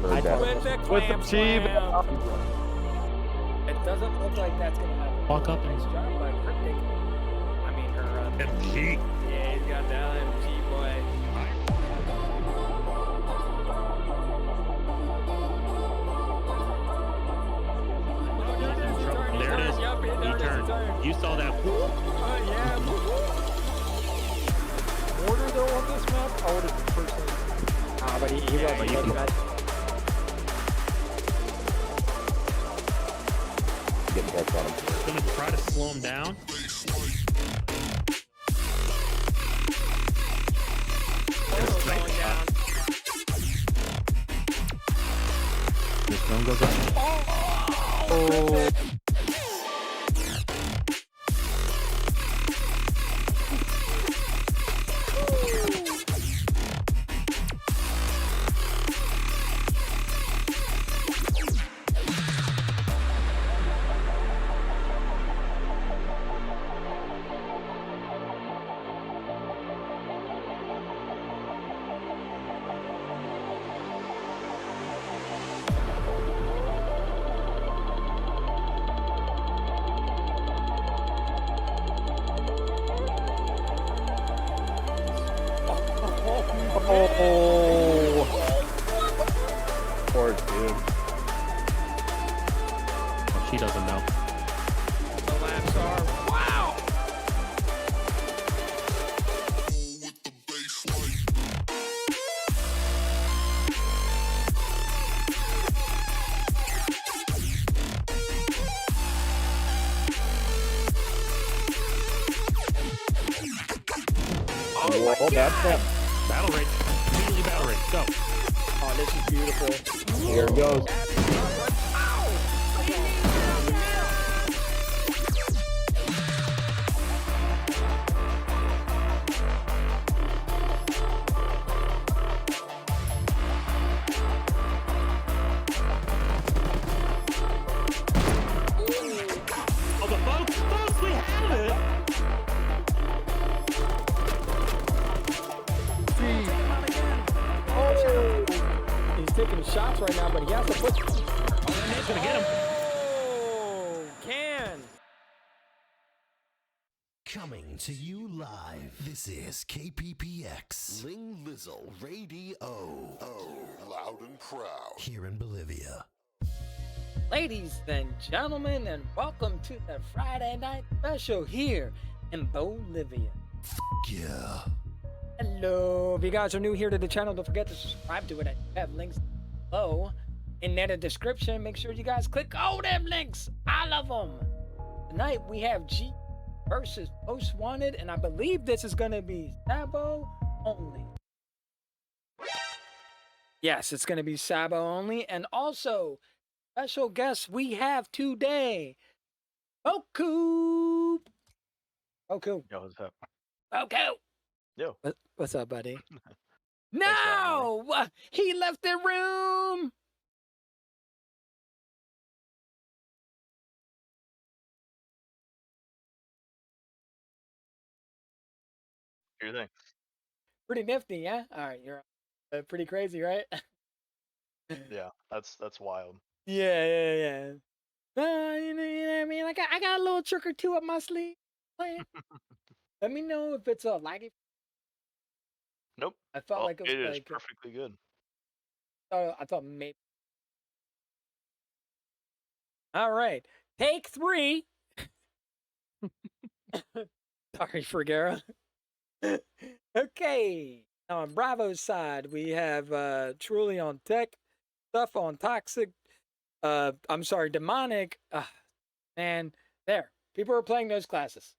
With the team. It doesn't look like that's gonna happen. Walk up and Nice job by Cryptic. I mean, her. MG. Yeah, he's got that MG boy. There it is. Yup, He turned. You saw that. Yeah. Mortar though on this map, I would have personally. But he wasn't but you looking can- at. Getting back on him. Gonna try to slow him down. This drone goes up. Oh. Oh, poor dude. Oh, she doesn't know. The laps are wow. Oh, that's it. Battle rate. Immediately battle rate. Go. Oh, this is beautiful. Here it goes. Oh, but folks, we have it. Oh, he's taking shots right now, but he has to put. It's gonna get him. Oh, can. Coming to you live. This is KPPX. Ling Lizzle Radio. Oh, loud and proud. Here in Bolivia. Ladies and gentlemen, and welcome to the Friday night special here in Bolivia. Yeah. Hello, if you guys are new here to the channel, don't forget to subscribe to it. I have links below in the description. Make sure you guys click all them links. I love them. Tonight we have G versus Most Wanted, and I believe this is gonna be Sabo only. Yes, it's gonna be Sabo only, and also special guests we have today. Mokut. Mokut. Yo, what's up? Mokut. Yo. What's up, buddy? for having No! He left the room! Your thing. Pretty nifty, yeah? Alright, you're pretty crazy, right? Yeah, that's wild. Yeah. You know what I mean? I got a little trick or two up my sleeve. Let me know if it's laggy. Nope. I felt Well, like it was it is like perfectly good. I thought maybe. All right, take 3. Sorry, Frigera. Okay, now on Bravo's side, we have Truly on Tech, Stuff on Toxic. I'm sorry, Demonic. Man, there. People are playing those classes.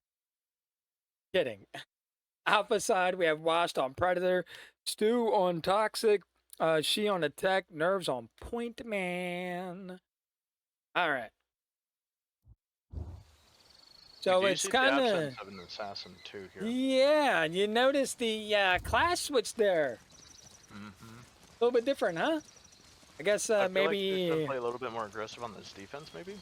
Kidding. Alpha side, we have Washed on Predator, Stu on Toxic, She on Attack, Nerves on Point Man. All right. So We do it's see the kind absence of of an assassin too here. yeah. You notice the class switch there. Mm-hmm. A little bit different, huh? I guess I feel maybe. like he's gonna play a little bit more aggressive on this defense, maybe.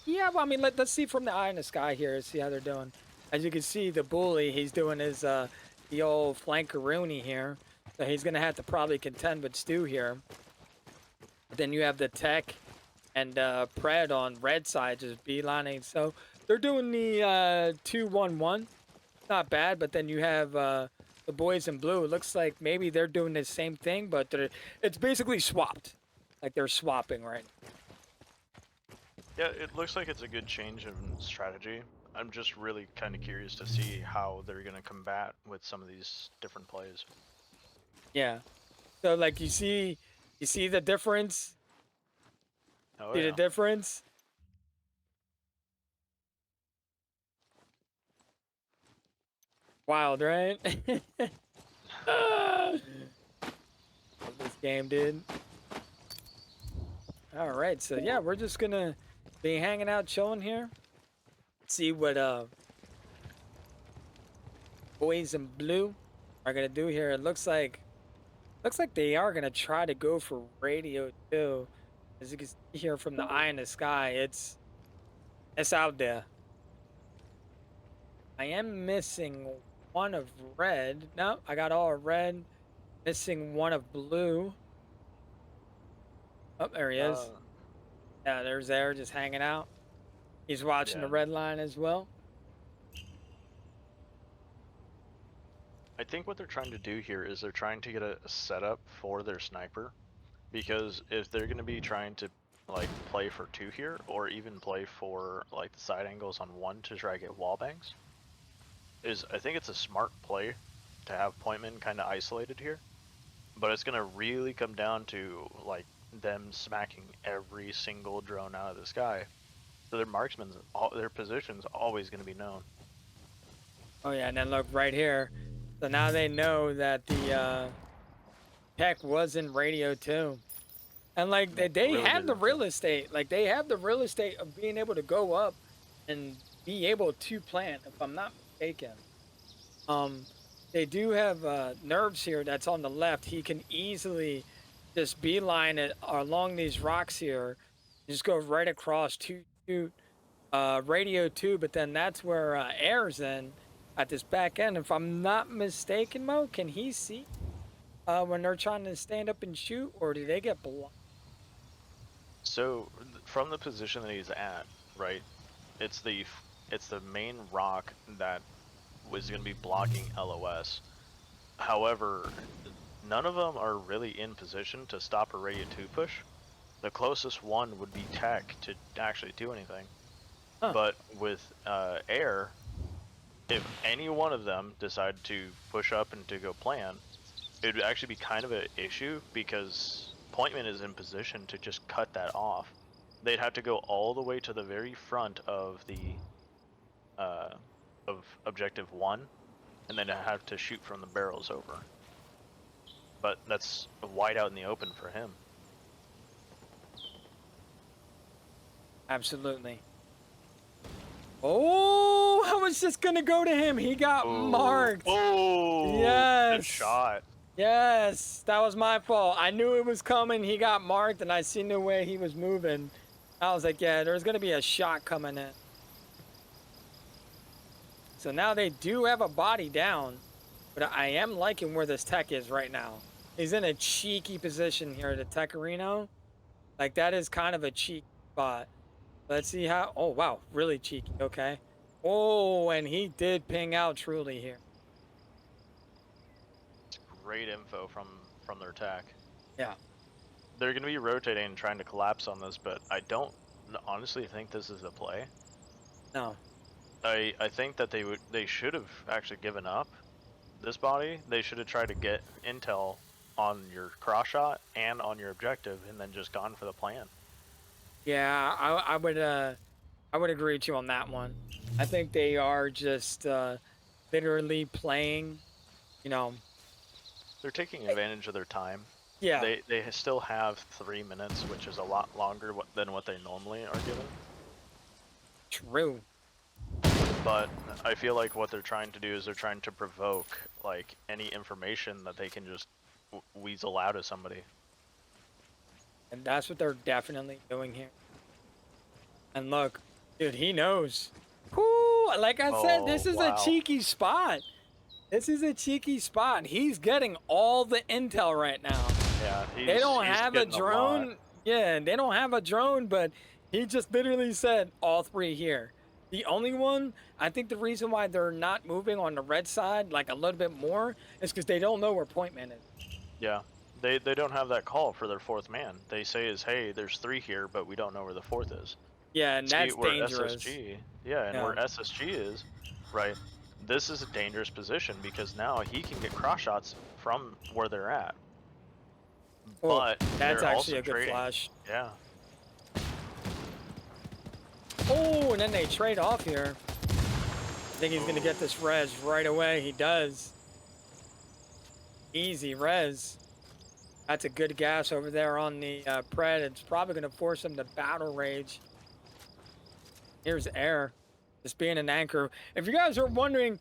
Yeah, well, I mean, let's see from the eye in the sky here, see how they're doing. As you can see, the bully, he's doing his the old flankaroonie here. So he's gonna have to probably contend with Stu here. Then you have the tech and Pred on red side just beelining. So they're doing the 2-1-1. Not bad, but then you have the boys in blue. It looks like maybe they're doing the same thing, but it's basically swapped. Like they're swapping right now. Yeah, it looks like it's a good change in strategy. I'm just really kind of curious to see how they're gonna combat with some of these different plays. Yeah. So like you see the difference? Oh See yeah. the difference? Wild, right? Love this game, dude. All right, so yeah, we're just gonna be hanging out, chilling here. See what boys in blue are gonna do here. It looks like they are gonna try to go for radio too. As you can see here from the eye in the sky, it's out there. I am missing one of red. No, I got all red. Missing one of blue. Oh, there he is. Yeah, there's there, just hanging out. He's watching the Yeah. red line as well. I think what they're trying to do here is they're trying to get a setup for their sniper, because if they're going to be trying to like play for 2 here, or even play for like the side angles on 1 to try to get wall bangs, I think it's a smart play to have Pointman kind of isolated here, but it's going to really come down to like them smacking every single drone out of the sky. So their marksmen, their position's always going to be known. Oh yeah, and then look right here. So now they know that the tech was in radio too. And like they Really have the good real estate. Like they have the real estate of being able to go up and be able to plant, if I'm not mistaken. They do have nerves here that's on the left. He can easily just beeline it along these rocks here. Just go right across to radio 2, but then that's where air's in at this back end. If I'm not mistaken, Mo, can he see when they're trying to stand up and shoot, or do they get blocked? So from the position that he's at, right, it's the main rock that was going to be blocking LOS. However, none of them are really in position to stop a radio 2 push. The closest one would be tech to actually do anything. Huh. But with air, if any one of them decide to push up and to go plan, it would actually be kind of an issue, because Pointman is in position to just cut that off. They'd have to go all the way to the very front of the of objective 1, and then have to shoot from the barrels over. But that's wide out in the open for him. Absolutely. Oh, I was just gonna go to him. He got marked. Oh, Yes. good shot. Yes, that was my fault. I knew it was coming. He got marked, and I seen the way he was moving. I was like, yeah, there's gonna be a shot coming in. So now they do have a body down, but I am liking where this tech is right now. He's in a cheeky position here, the tech arena. Like, that is kind of a cheeky spot. Let's see how. Oh wow, really cheeky. Okay. Oh, and he did ping out truly here. It's great info from their attack. Yeah. They're going to be rotating and trying to collapse on this, but I don't honestly think this is the play. No. I think that they should have actually given up this body. They should have tried to get intel on your cross shot and on your objective, and then just gone for the plan. Yeah, I would agree with you on that one. I think they are just literally playing, you know. They're taking advantage of their time. Yeah. They still have 3 minutes, which is a lot longer than what they normally are given. True. But I feel like what they're trying to do is they're trying to provoke like any information that they can just weasel out of somebody. And that's what they're definitely doing here. And look, dude, he knows. Whoo, like I said, this is wow. a cheeky spot. This is a cheeky spot. He's getting all the intel right now. Yeah, They don't he's have a getting lot. drone. Yeah, and they don't have a drone, but he just literally said all 3 here. The only one, I think the reason why they're not moving on the red side like a little bit more is because they don't know where point man is. Yeah. They don't have that call for their 4th man. They say is, hey, there's 3 here, but we don't know where the 4th is. Yeah, and See that's where dangerous. SSG, yeah, and Yeah. where SSG is, right? This is a dangerous position because now he can get cross shots from where they're at. Oh, But that's they're actually also a good trading. flash. Yeah. Oh, and then they trade off here. I think he's going to get this res right away. He does. Easy res. That's a good gas over there on the Pred. It's probably going to force him to battle rage. Here's Air. Just being an anchor. If you guys are wondering,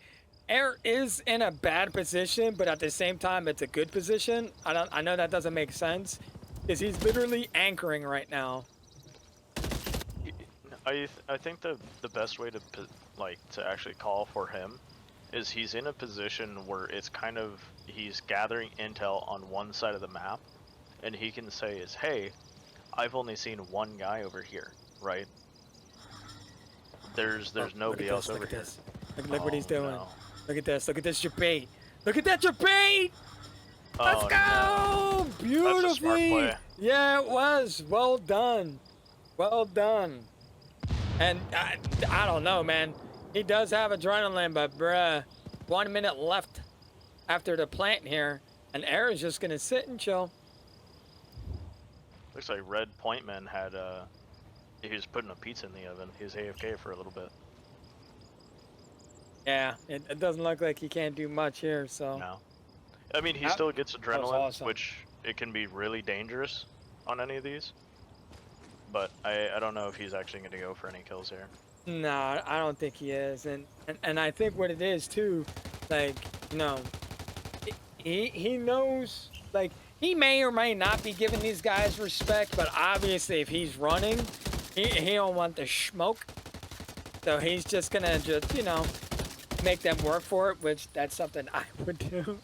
Air is in a bad position, but at the same time, it's a good position. I know that doesn't make sense, because he's literally anchoring right now. I think the best way to to actually call for him is he's in a position where it's kind of he's gathering intel on one side of the map, and he can say is, hey, I've only seen one guy over here, right? There's nobody else over here. Look what he's doing. No. Look at this. Look at this, your bait. Look at that, your bait. Let's Oh, go! no. Beautifully. That's a smart play. Yeah, it was. Well done. Well done. And I don't know, man. He does have adrenaline, but bruh, 1 minute left after the plant here, and Air is just gonna sit and chill. Looks like Red Pointman had he was putting a pizza in the oven. He was AFK for a little bit. Yeah, it doesn't look like he can't do much here, so. No. I mean, he That- still gets was adrenaline, awesome. which it can be really dangerous on any of these. But I don't know if he's actually going to go for any kills here. No, I don't think he is, and I think what it is too, like, you know, he knows, like, he may or may not be giving these guys respect, but obviously if he's running, he don't want the smoke, so he's just gonna just, you know, make them work for it, which that's something I would do.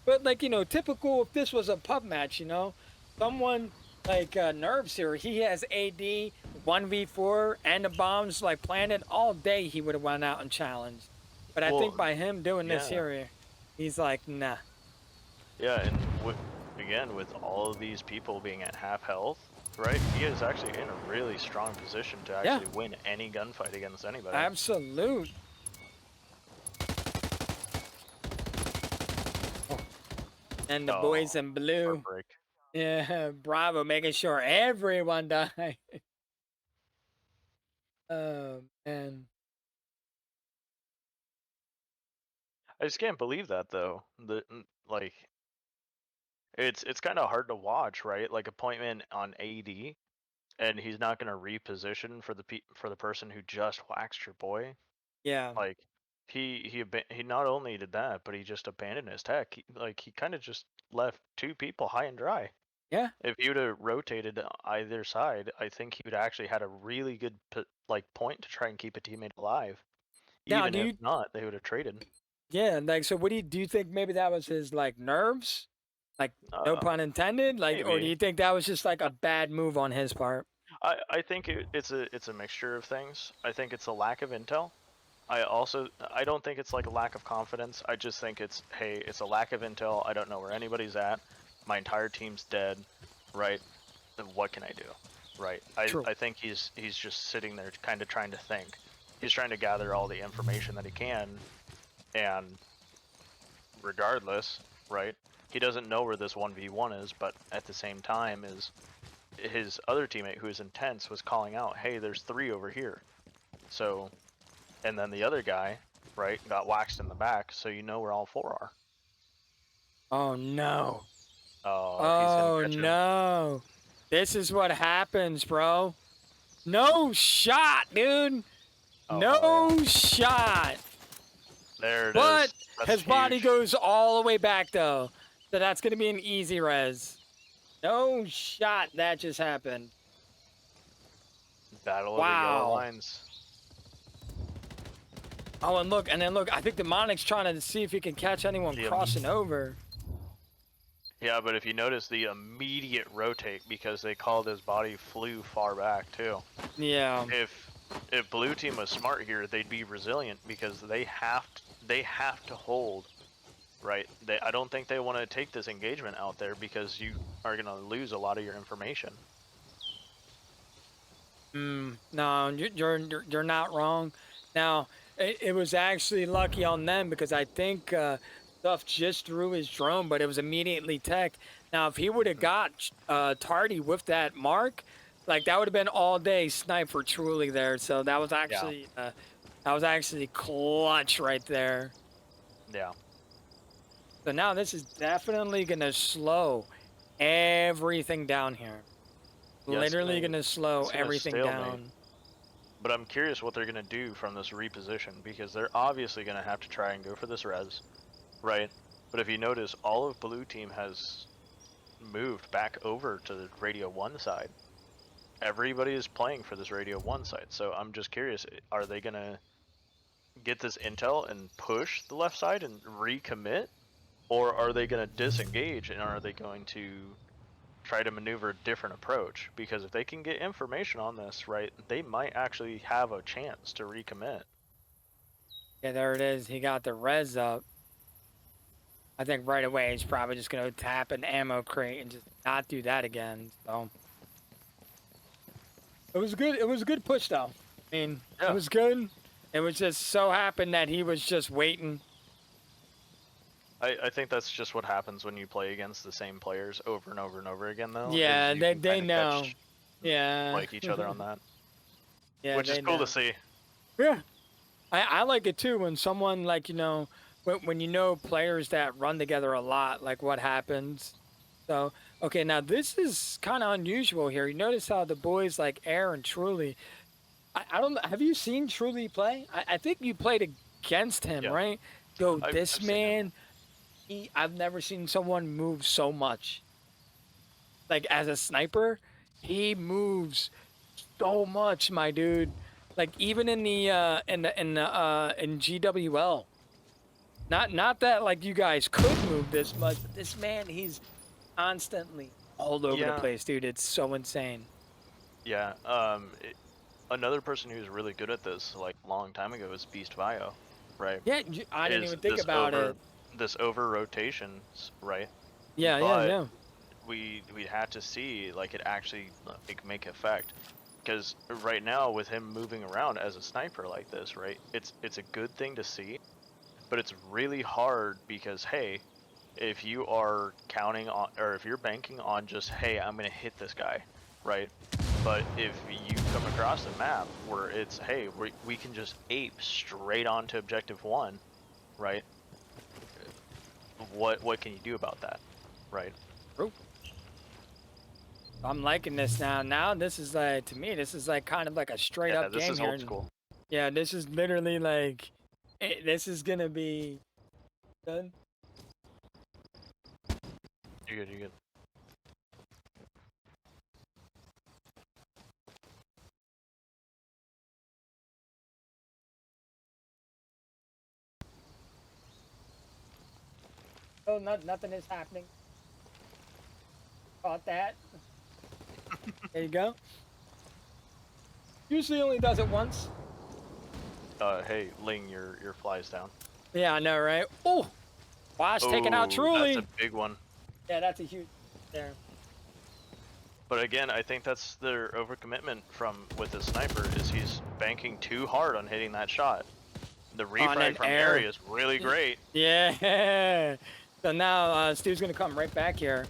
But like, you know, typical if this was a pub match, you know, someone like Nerves here, he has AD 1v4 and the bombs like planted all day, he would have went out and challenged. But I think by him doing this yeah. here, he's like, nah. Yeah, and again, with all of these people being at half health, right, he is actually in a really strong position to actually win any gunfight against anybody. Absolute. And the boys in blue. Heartbreak. Yeah, Bravo, making sure everyone died. Oh, man. I just can't believe that though. Like it's kind of hard to watch, right? Like appointment on AD, and he's not gonna reposition for the person who just waxed your boy. Yeah. Like he not only did that, but he just abandoned his tech. He kind of just left 2 people high and dry. Yeah. If he would have rotated either side, I think he would actually had a really good point to try and keep a teammate alive. Now, Even if not, they would have traded. Yeah, like, so what do you think maybe that was his, like, nerves? Like, no pun intended? Like, or do you think that was just, like, a bad move on his part? I think it's a mixture of things. I think it's a lack of intel. I don't think it's like a lack of confidence. I just think it's, hey, it's a lack of intel. I don't know where anybody's at. My entire team's dead, right? What can I do, right? I think he's just sitting there kind of trying to think. He's trying to gather all the information that he can, and regardless, right? He doesn't know where this 1v1 is, but at the same time is his other teammate who is intense was calling out, hey, there's 3 over here. So, and then the other guy, right, got waxed in the back, so you know where all 4 are. Oh no. Oh, no. This is what happens, bro. No shot, dude. No shot. There it but is. That's his body huge. goes all the way back, though. So that's going to be an easy res. No shot. That just happened. Battle of the yellow lines. Oh, and look, I think the Monarch's trying to see if he can catch anyone crossing over. Yeah, but if you notice the immediate rotate because they called his body flew far back too. Yeah. If blue team was smart here, they'd be resilient because they have to hold, right? I don't think they want to take this engagement out there because you are gonna lose a lot of your information. No, you're not wrong. Now, it was actually lucky on them because I think Stuff just threw his drone, but it was immediately tech. Now, if he would have got Tardy with that mark, like that would have been all day snipe for Truly there. So that was actually clutch right there. Yeah. So now this is definitely gonna slow everything down here. Yes, Literally and gonna slow it's gonna everything stalemate. down. But I'm curious what they're gonna do from this reposition because they're obviously gonna have to try and go for this res, right? But if you notice, all of blue team has moved back over to the radio 1 side. Everybody is playing for this radio 1 side, so I'm just curious, are they gonna get this intel and push the left side and recommit? Or are they gonna disengage and are they going to try to maneuver a different approach? Because if they can get information on this, right, they might actually have a chance to recommit. Yeah, there it is. He got the res up. I think right away he's probably just gonna tap an ammo crate and just not do that again. So it was good. It was a good push though. I mean, Yeah. it was good. It was just so happened that he was just waiting. I think that's just what happens when you play against the same players over and over and over again, though. Yeah, is you they can kinda know. catch, Yeah. like each other on that, Yeah, which is they cool know. to see. Yeah. I like it too when someone like when you know players that run together a lot, like what happens. So okay, now this is kind of unusual here. You notice how the boys like Air and Truly. I don't know. Have you seen Truly play? I think you played against him, Yeah, right? Yo, I've this seen him. man, I've never seen someone move so much. Like as a sniper, he moves so much, my dude. Like even in the in GWL. Not that like you guys could move this much, but this man, he's constantly all over the Yeah, place, dude. It's so insane. yeah. Another person who's really good at this, like a long time ago, is Beast Vio, right? Yeah, I didn't Is even think about it. this over rotations, right? Yeah, But yeah. we had to see like it actually like make effect, because right now with him moving around as a sniper like this, right? It's a good thing to see, but it's really hard because hey, if you are counting on or if you're banking on just hey, I'm gonna hit this guy, right? But if you come across a map where it's hey, we can just ape straight onto objective 1, right? What can you do about that, right? True. I'm liking this now. Now this is like to me, this is like kind of like a straight Yeah, up this game is here. old school. Yeah, this is literally like, this is gonna be good. You're good. You're good. Oh, nothing is happening. Caught that. There you go. Usually only does it once. Hey, Ling, your fly's down. Yeah, I know, right? Oh, Wash taking out Ooh, Truly. That's a big one. Yeah, that's a huge there. But again, I think that's their overcommitment with the sniper is he's banking too hard on hitting that shot. The an refrag from air. area is really great. Yeah. So now Stu's gonna come right back here.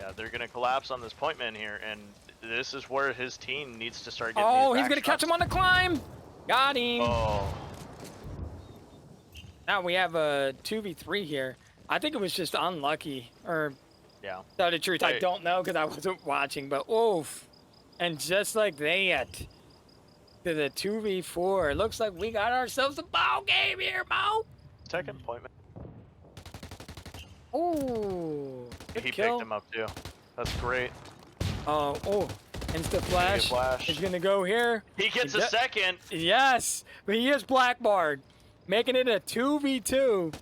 Yeah, they're gonna collapse on this point man here, and this is where his team needs to start getting. Oh, these he's back gonna catch shots. him on the climb. Got him. Oh, Now we have a 2v3 here. I think it was just unlucky, or yeah. to tell the truth, I Hey. don't know because I wasn't watching. But oof, and just like that, to the 2v4. It looks like we got ourselves a ball game here, Mo. Second point man. Ooh, good He kill. picked him up too. That's great. Oh, instant flash. flash. He's gonna go here. He gets a Yeah. second. Yes, but he is blackbarred, making it a 2v2.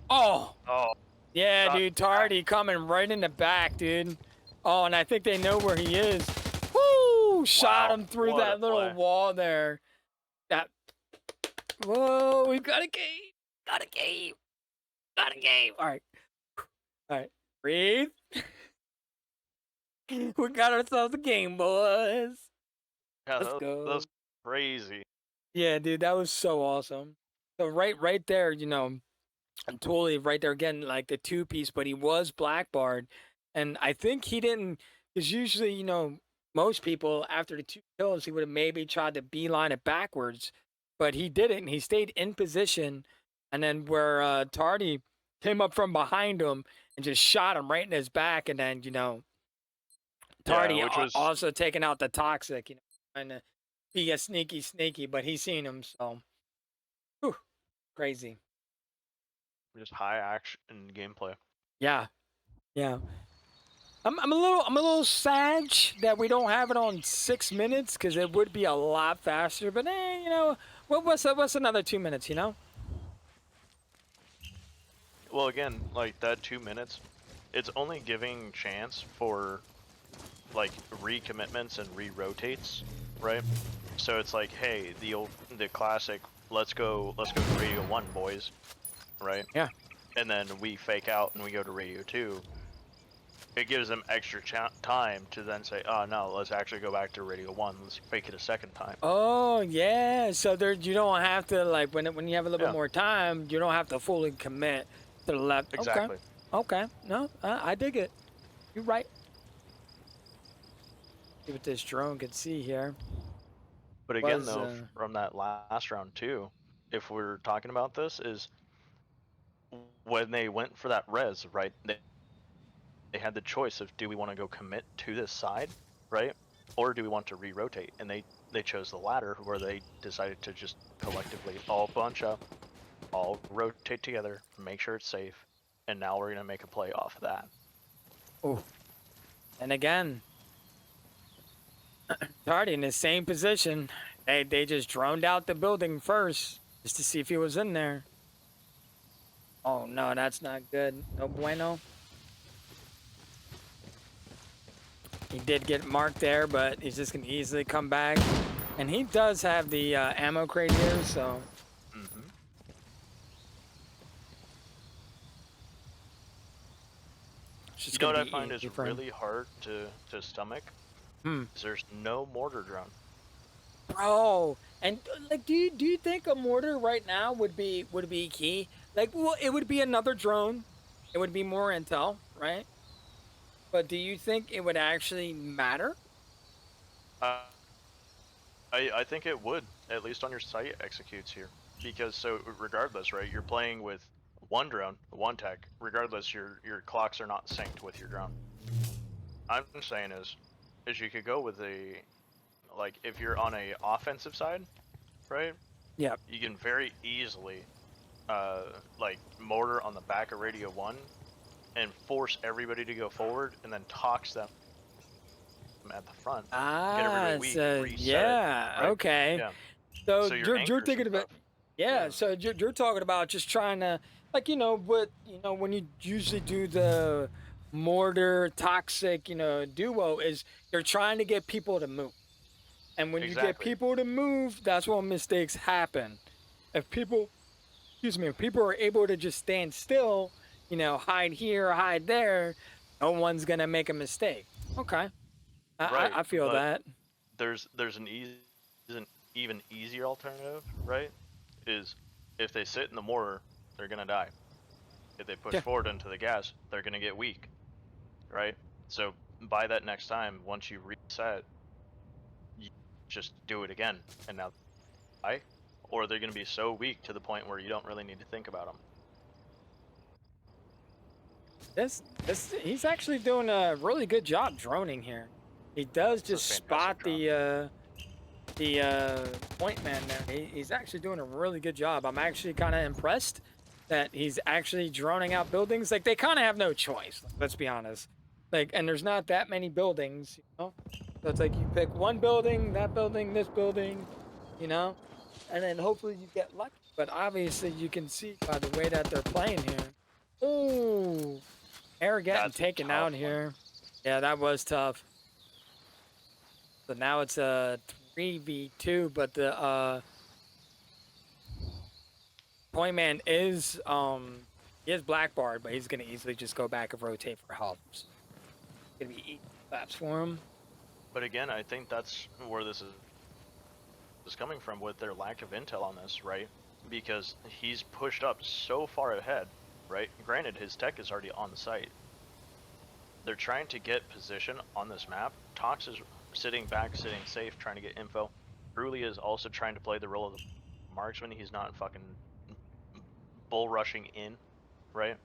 Oh, Oh, Yeah, Shot dude, Tardy coming right in the back, dude. Oh, and I think they know where he is. Woo! Shot Wow, him through what a that little play. wall there. That. Whoa, we've got a game. Got a game. Got a game. All right. All right. Breathe. We got ourselves a game, boys. Yeah, Let's that go. was crazy. Yeah, dude, that was so awesome. So right there, I'm totally right there again, like the 2-piece, but he was blackbarred, and I think he didn't, because usually, most people after the 2 kills, he would have maybe tried to beeline it backwards, but he didn't. He stayed in position, and then where Tardy came up from behind him and just shot him right in his back, and then Tardy Yeah, which was also taking out the toxic, trying to be a sneaky, but he's seen him, so whew, crazy. just high action gameplay. Yeah, yeah. I'm a little sad that we don't have it on 6 minutes because it would be a lot faster. But what's another 2 minutes? Well, again, like that 2 minutes, it's only giving chance for like recommitments and re-rotates, right? So it's like, hey, the classic, let's go to Radio 1, boys, right? Yeah. And then we fake out and we go to Radio 2. It gives them extra time to then say, oh no, let's actually go back to Radio 1. Let's fake it a second time. Oh yeah. So you don't have to like when you have a little bit Yeah. more time, you don't have to fully commit to the left. Exactly. Okay. No, I dig it. You're right. See what this drone can see here. But again, Was, though, from that last round too, if we're talking about this, is when they went for that res, right? They had the choice of, do we want to go commit to this side, right? Or do we want to re-rotate? And they chose the latter, where they decided to just collectively all bunch up, all rotate together, make sure it's safe, and now we're going to make a play off of that. Oh. And again, Tardy in the same position. They just droned out the building first just to see if he was in there. Oh no, that's not good. No bueno. He did get marked there, but he's just gonna easily come back. And he does have the ammo crate here, so. Mm-hmm. You know what I find is really hard to stomach? Is there's no mortar drone. Bro, and like, do you think a mortar right now would be key? Like, well, it would be another drone. It would be more intel, right? But do you think it would actually matter? I think it would, at least on your site executes here, because so regardless, right? You're playing with one drone, one tech. Regardless, your clocks are not synced with your drone. I'm saying is you could go with like if you're on a offensive side, right? Yeah. You can very easily like mortar on the back of Radio 1 and force everybody to go forward and then tox them at the front. Get everybody weak, reset yeah, it, right? Okay. Yeah. So your you're thinking about, yeah. So you're talking about just trying to, like, when you usually do the mortar toxic, duo, is you're trying to get people to move. And when you get people to move, that's when mistakes happen. If people are able to just stand still, hide here, hide there, no one's gonna make a mistake. Okay, I feel that. There's an even easier alternative, right? Is if they sit in the mortar, they're gonna die. If they push forward into the gas, they're gonna get weak, right? So by that next time, once you reset, you just do it again, and now die, or they're gonna be so weak to the point where you don't really need to think about them. He's actually doing a really good job droning here. He does just spot the point man there. He's actually doing a really good job. I'm actually kind of impressed that he's actually droning out buildings. Like, they kind of have no choice. Let's be honest. Like, and there's not that many buildings, So it's like you pick one building, that building, this building, and then hopefully you get lucky. But obviously you can see by the way that they're playing here Oh, air getting That's a taken tough out one. here. Yeah, that was tough. So now it's a 3v2, but the point man is he is blackbarred, but he's gonna easily just go back and rotate for help. So it's gonna be easy claps for him. But again, I think that's where this is coming from with their lack of intel on this, right? Because he's pushed up so far ahead, right? Granted, his tech is already on the site. They're trying to get position on this map. Tox is sitting back, sitting safe, trying to get info. Bruli is also trying to play the role of the marksman. He's not fucking bull rushing in, right?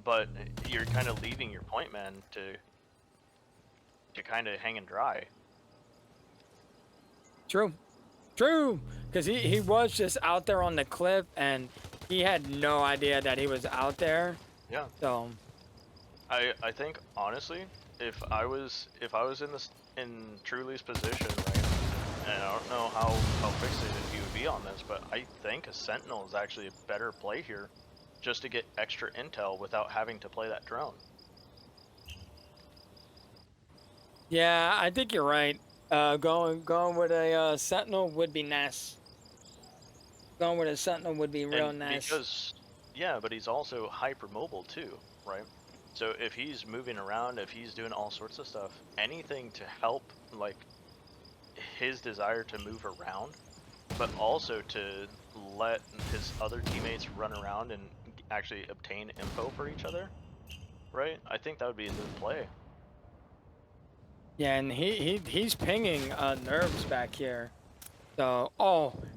But you're kind of leaving your point man to kind of hang and dry. True. True. Because he was just out there on the cliff and he had no idea that he was out there. Yeah. So I think honestly, if I was in Truly's position, right, and I don't know how fixated he would be on this, but I think a Sentinel is actually a better play here, just to get extra intel without having to play that drone. yeah, I think you're right. Going with a Sentinel would be nice. Going with a Sentinel would be real And nice. because yeah, but he's also hypermobile too, right? So if he's moving around, if he's doing all sorts of stuff, anything to help like his desire to move around, but also to let his other teammates run around and actually obtain info for each other, right? I think that would be a good play. Yeah, and he's pinging nerves back here. So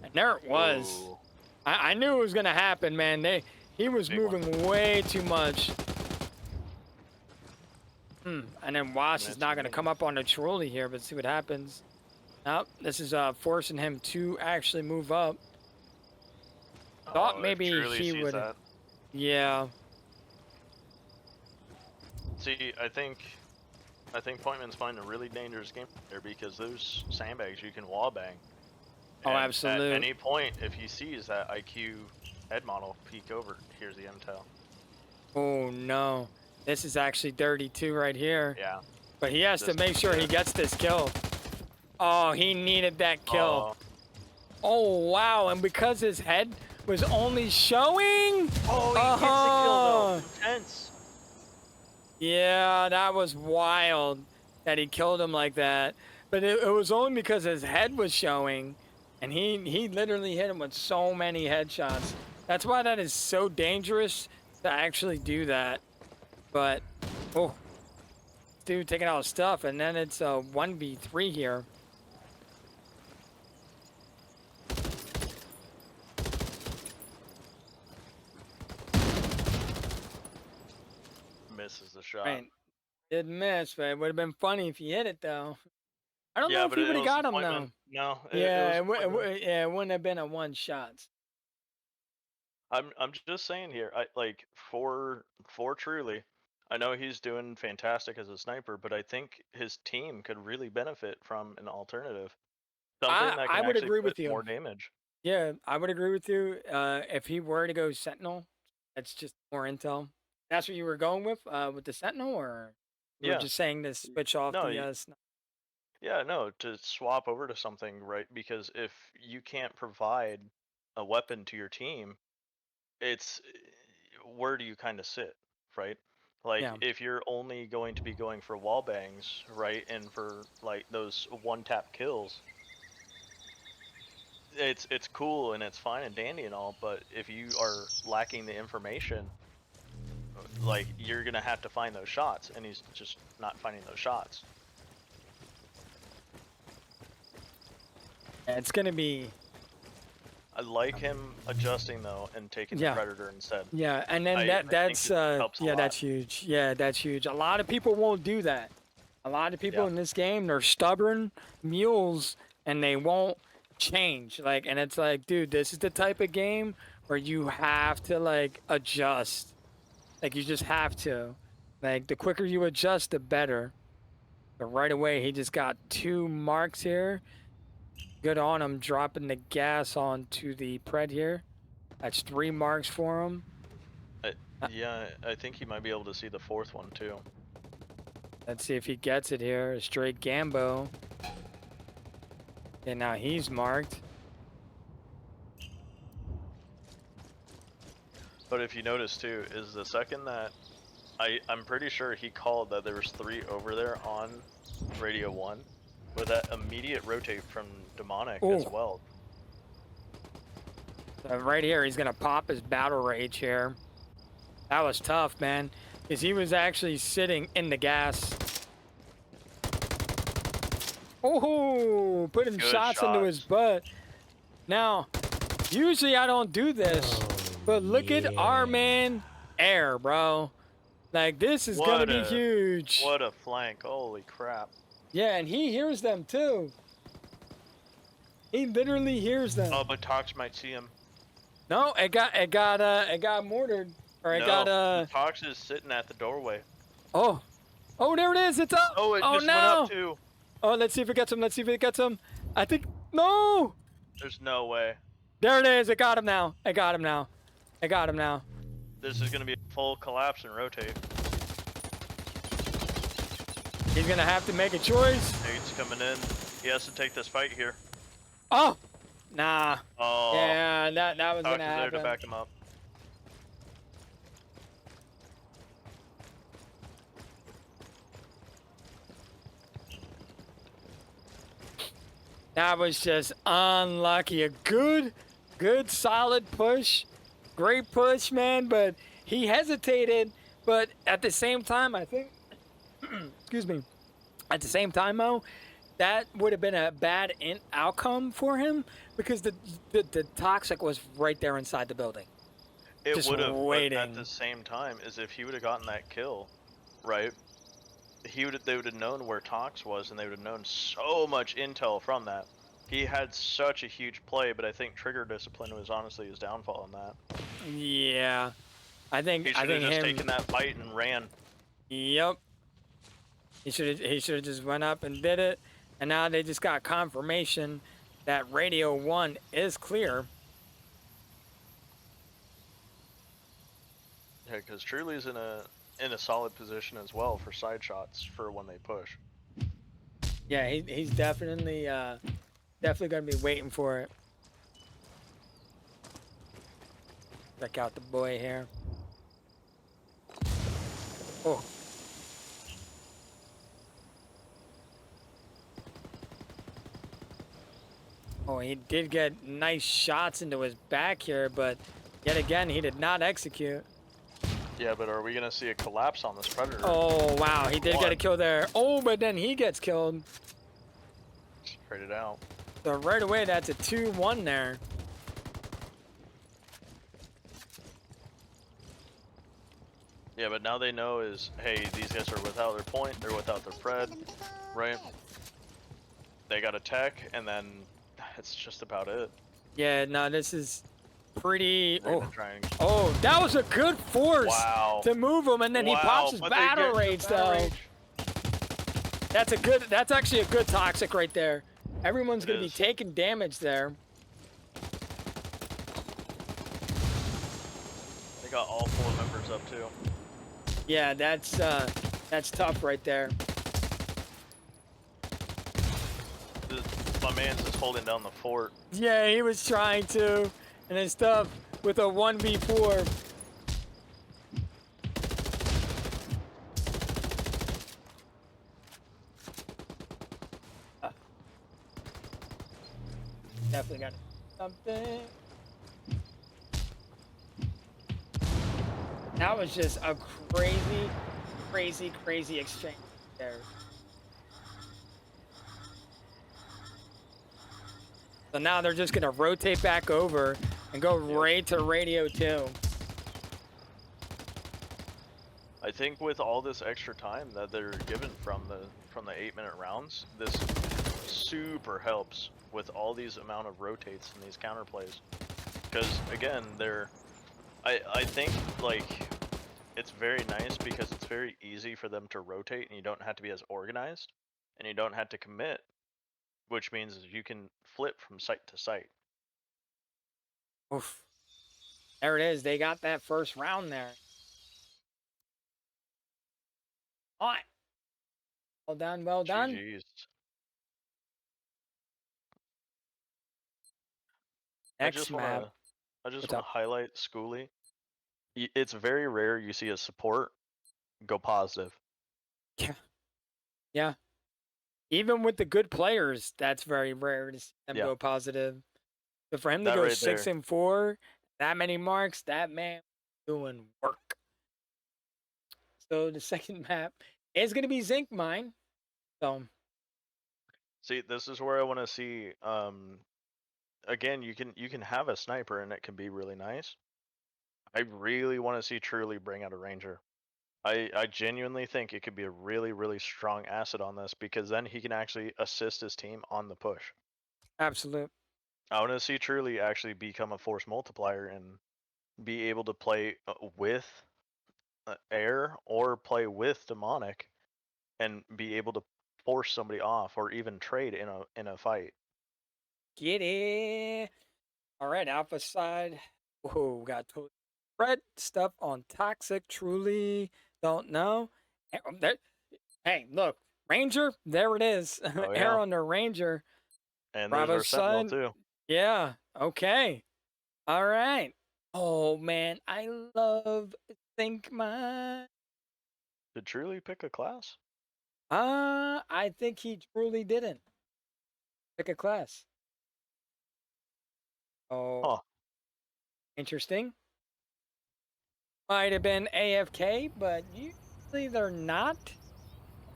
and there it was. Ooh. I knew it was gonna happen, man. He was Big one. moving way too much. And then Wash is That's not gonna amazing. come up on the trolley here, but see what happens. Nope, this is forcing him to actually move up. Thought Oh, if maybe Truly he sees would. that. Yeah. See, I think Pointman's playing a really dangerous game there because those sandbags you can wall bang. Oh, And absolutely. At any point, if he sees that IQ head model peek over, here's the intel. Oh no, this is actually dirty too right here. Yeah. But he has to This make is sure he good. gets this kill. Oh, he needed that kill. Oh wow, and because his head was only showing. Oh, he gets Uh-huh. the kill though. Intense. Yeah, that was wild that he killed him like that. But it was only because his head was showing, and he literally hit him with so many headshots. That's why that is so dangerous to actually do that. But dude taking out his stuff, and then it's a 1v3 here. Misses the shot. Right. Did miss, but it would have been funny if he hit it though. I don't know Yeah, if but he it would have was got him Pointman. though. No. Yeah, It was Pointman. it wouldn't have been a one shot. I'm just saying here, I like for Truly, I know he's doing fantastic as a sniper, but I think his team could really benefit from an alternative. Something that I can would actually agree put with you. more damage. Yeah, I would agree with you. If he were to go Sentinel, that's just more intel. That's what you were going with the Sentinel, or you were Yeah. just saying to switch off No, the yeah, no, to swap over to something, right? Because if you can't provide a weapon to your team, it's where do you kind of sit, right? Like Yeah. if you're only going to be going for wall bangs, right, and for like those one tap kills, it's cool and it's fine and dandy and all, but if you are lacking the information, like you're gonna have to find those shots, and he's just not finding those shots. It's gonna be. I like him adjusting though and taking the Yeah. predator instead. Yeah, and then I think that's it helps a yeah, lot. that's huge. Yeah, that's huge. A lot of people won't do that. A lot of people Yeah. in this game, they're stubborn mules and they won't change. Like, and it's like, dude, this is the type of game where you have to like adjust. Like, you just have to. Like, the quicker you adjust, the better. But right away, he just got 2 marks here. Good on him, dropping the gas onto the pred here. That's 3 marks for him. Yeah, I think he might be able to see the fourth one too. Let's see if he gets it here. A straight Gambo. And now he's marked. But if you notice too, is the second that I'm pretty sure he called that there was 3 over there on radio 1 with that immediate rotate from Demonic as Ooh. well. So right here, he's gonna pop his battle rage here. That was tough, man, because he was actually sitting in the gas. Oh, putting Good shots into his shots. butt. Now, usually I don't do this, but look at our man Air, bro. Like, this is gonna be huge. What a flank! Holy crap! Yeah, and he hears them too. He literally hears them. Oh, but Tox might see him. No, it got mortared, or it No, got Tox is sitting at the doorway. Oh, there it is. It's up. Oh, it just no. went up too. Oh, let's see if it gets him. Let's see if it gets him. I think no. There's no way. There it is. It got him now. It got him now. It got him now. This is gonna be a full collapse and rotate. He's gonna have to make a choice. Nate's coming in. He has to take this fight here. Oh, nah. Oh. Yeah, that was Tox gonna is there happen. to back him up. That was just unlucky. A good, solid push. Great push, man. But he hesitated. But at the same time, I think, excuse me, at the same time, Mo, that would have been a bad outcome for him because the toxic was right there inside the building. It Just would have, but waiting. at the same time, as if he would have gotten that kill, right? They would have known where Tox was, and they would have known so much intel from that. He had such a huge play, but I think trigger discipline was honestly his downfall on that. Yeah, I think He should have just taken that fight and ran. Yep. He should have just went up and did it, and now they just got confirmation that Radio 1 is clear. Yeah, because Truly's in a solid position as well for side shots for when they push. Yeah, he's definitely gonna be waiting for it. Check out the boy here. Oh. Oh, he did get nice shots into his back here, but yet again, he did not execute. Yeah, but are we gonna see a collapse on this Predator? Oh, wow, he did get a kill there. Oh, but then he gets killed. Straight it out. So right away, that's a 2-1 there. Yeah, but now they know is, hey, these guys are without their point, they're without their Pred, right? They got a tech, and then that's just about it. Yeah, no, this is pretty. They're gonna try and... Oh, that was a good force Wow. to move him, and then he pops his but they battle get rage the battle though. rage. That's actually a good toxic right there. Everyone's gonna be is. taking damage there. They got all 4 members up too. Yeah, that's tough right there. My man's just holding down the fort. Yeah, he was trying to, and it's tough with a 1v4. Definitely got something. That was just a crazy exchange there. So now they're just gonna rotate back over and go right to Radio 2. I think with all this extra time that they're given from the 8-minute rounds, this super helps with all these amount of rotates and these counterplays. Because again, I think like it's very nice because it's very easy for them to rotate and you don't have to be as organized and you don't have to commit, which means you can flip from site to site. Oof. There it is. They got that first round there. All right. Well done, well done. GG's. Next map. I just What's wanna up? highlight Schoolie. It's very rare you see a support go positive. Yeah. Yeah. Even with the good players, that's very rare to see them Yeah. go positive. But for him to That go right 6 there. and 4, that many marks, that man doing work. So the second map is going to be Zinc Mine. So See, this is where I want to see. Again, you can have a sniper and it can be really nice. I really want to see Truly bring out a ranger. I genuinely think it could be a really strong asset on this because then he can actually assist his team on the push. absolute. I want to see Truly actually become a force multiplier and be able to play with air or play with demonic and be able to force somebody off or even trade in a fight. Get it. All right, Alpha side. Whoa, got totally red stuff on Toxic. Truly don't know. Hey, look, Ranger. There it is. Oh Air yeah, on the Ranger. and there's Bravo our sentinel side. too. Yeah. Okay. All right. Oh man, I love Think Mine. Did Truly pick a class? I think he truly didn't pick a class. Oh, Huh. interesting. Might have been AFK, but usually they're not.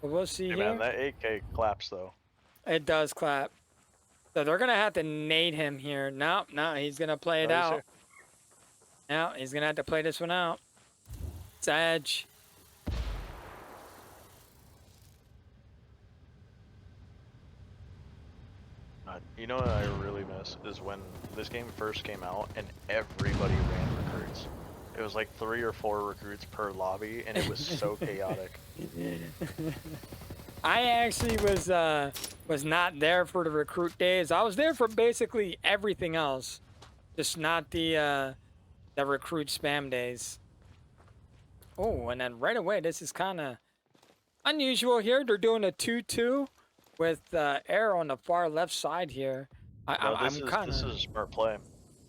But we'll see Hey here. man, that 8K claps though. It does clap. So they're gonna have to nade him here. No, he's gonna play it No, he's out. here. No, he's gonna have to play this one out. It's Edge. You know what I really miss is when this game first came out and everybody ran recruits. It was like 3 or 4 recruits per lobby, and it was so chaotic. I actually was not there for the recruit days. I was there for basically everything else, just not the recruit spam days. Oh, and then right away, this is kind of unusual here. They're doing a 2-2 with air on the far left side here. No, I'm kind this is of. a smart play,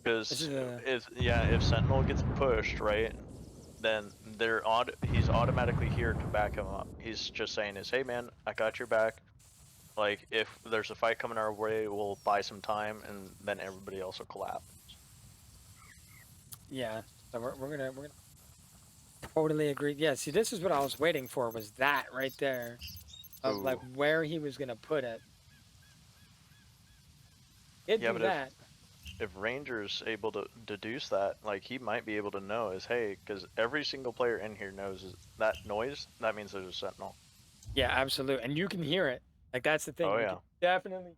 This because is a. if Sentinel gets pushed right, then he's automatically here to back him up. He's just saying is, hey man, I got your back. Like if there's a fight coming our way, we'll buy some time, and then everybody else will collapse. Yeah, so we're gonna totally agree. Yeah, see, this is what I was waiting for, was that right there, of like Ooh. where he was gonna put it. It'd Yeah, do but that. if Ranger's able to deduce that, like he might be able to know is, hey, because every single player in here knows that noise. That means there's a sentinel. Yeah, absolutely, and you can hear it. Like that's the thing. Oh You yeah. can definitely.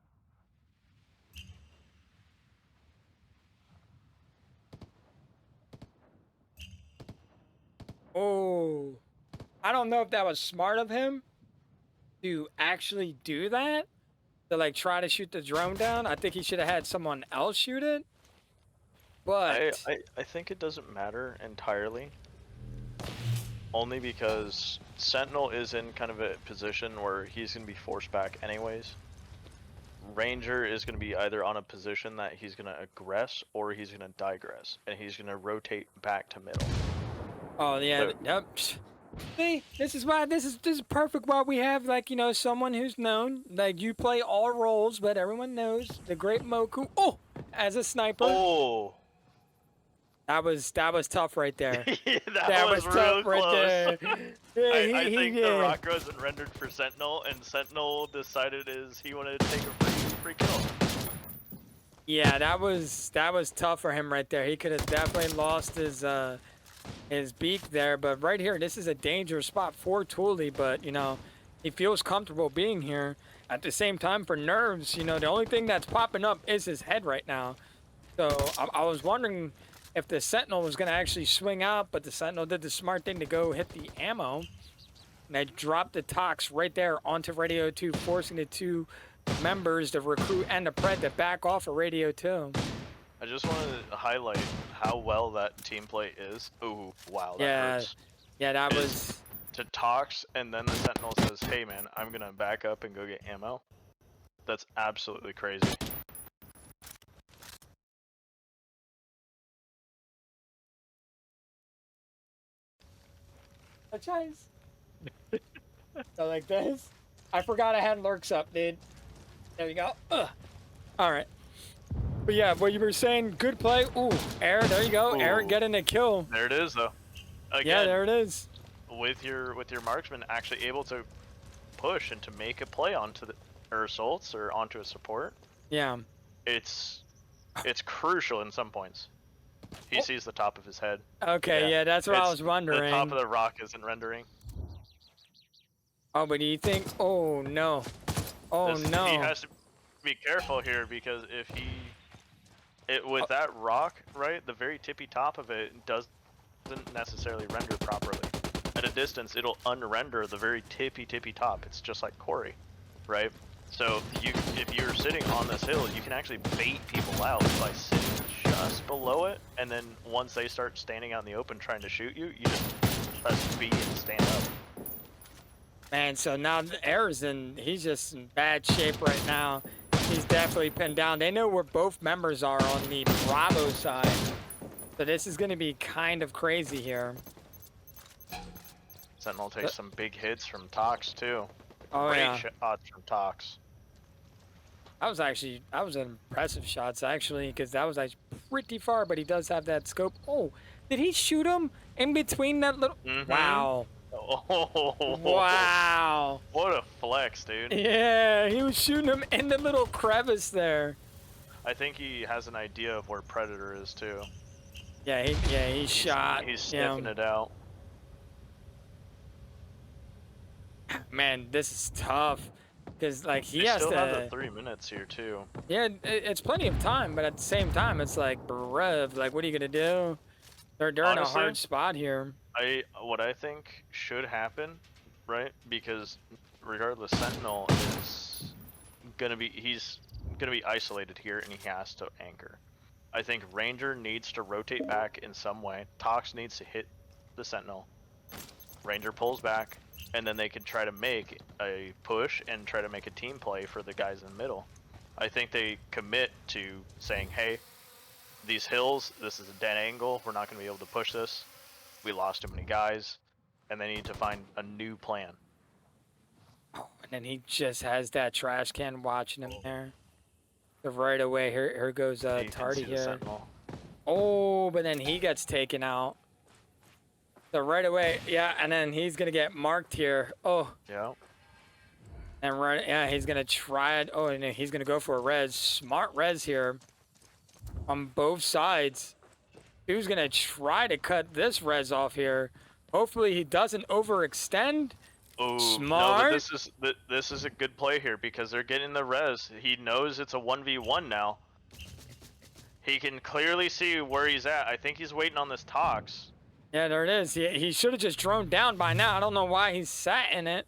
Oh, I don't know if that was smart of him to actually do that. To like try to shoot the drone down. I think he should have had someone else shoot it. But I think it doesn't matter entirely. Only because Sentinel is in kind of a position where he's going to be forced back anyways. Ranger is going to be either on a position that he's going to aggress or he's going to digress, and he's going to rotate back to middle. oh yeah, So- yep. See, this is why this is perfect. Why we have like someone who's known. Like you play all roles, but everyone knows the great Mokut. Oh, as a sniper. Oh, That was tough right there. that was real tough right close. there. I think the rock wasn't rendered for Sentinel, and Sentinel decided he wanted to take a free kill. Yeah, that was tough for him right there. He could have definitely lost his beak there, but right here, this is a dangerous spot for Thule, but he feels comfortable being here. At the same time, for nerves, the only thing that's popping up is his head right now. So I was wondering if the Sentinel was going to actually swing out, but the Sentinel did the smart thing to go hit the ammo. And they dropped the Tox right there onto Radio 2, forcing the two members, the recruit and the pred, to back off of Radio 2. I just wanted to highlight how well that team play is. Ooh, wow, that hurts. Yeah, that was to Tox, and then the Sentinel says, "Hey man, I'm gonna back up and go get ammo." That's absolutely crazy. Chase. So like this. I forgot I had lurks up, dude. There you go. All right. But yeah, what you were saying, good play. Ooh, Air, there you go. Ooh. Eric getting a kill. There it is, though. Again, Yeah, there it is. With your marksman actually able to push and to make a play onto the assaults or onto a support. Yeah. It's crucial in some points. He sees the top of his head. Okay, yeah, that's what I was wondering. The top of the rock isn't rendering. Oh, but do you think? Oh no. Oh no. He has to be careful here because if with that rock, right, the very tippy top of it doesn't necessarily render properly. At a distance, it'll unrender the very tippy top. It's just like Corey, right? So if you're sitting on this hill, you can actually bait people out by sitting just below it, and then once they start standing out in the open trying to shoot you, you just press B and stand up. Man, so now Air's he's just in bad shape right now. He's definitely pinned down. They know where both members are on the Bravo side. So this is going to be kind of crazy here. Sentinel takes some big hits from Tox too. Oh, Great yeah. shots from Tox. That was impressive shots actually, because that was like pretty far, but he does have that scope. Oh, did he shoot him in between that little? Wow. Oh, wow. What a flex, dude. Yeah, he was shooting him in the little crevice there. I think he has an idea of where Predator is too. Yeah, he shot. He's sniffing it out. Man, this is tough. Because, like, he has still to... have the 3 minutes here, too. Yeah, it's plenty of time, but at the same time, it's like, bruv, like, what are you going to do? They're in a hard spot here. What I think should happen, right? Because regardless, Sentinel is he's gonna be isolated here, and he has to anchor. I think Ranger needs to rotate back in some way. Tox needs to hit the Sentinel. Ranger pulls back, and then they can try to make a push and try to make a team play for the guys in the middle. I think they commit to saying, hey, these hills, this is a dead angle, we're not going to be able to push this. We lost too many guys, and they need to find a new plan. Oh, and then he just has that trash can watching him there. So right away, here goes Tardy here. Oh, but then he gets taken out. So right away, yeah, and then he's gonna get marked here. Oh. Yeah. And he's gonna try it. Oh, and he's gonna go for a res. Smart res here. On both sides. Who's gonna try to cut this res off here? Hopefully he doesn't overextend. Oh, smart. No, but this is a good play here because they're getting the res. He knows it's a 1v1 now. He can clearly see where he's at. I think he's waiting on this Tox. Yeah, there it is. He should have just droned down by now. I don't know why he's sat in it.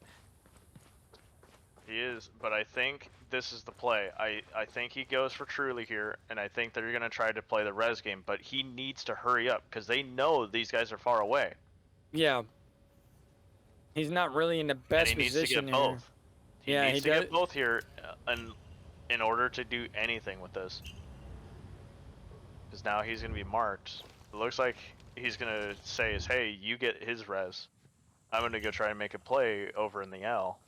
He is, but I think this is the play. I think he goes for Truly here, and I think they're going to try to play the res game, but he needs to hurry up because they know these guys are far away. Yeah. He's not really in the best position here. Both. He needs to get both here in order to do anything with this. Because now he's going to be marked. It looks like he's going to say is, hey, you get his res. I'm going to go try and make a play over in the L.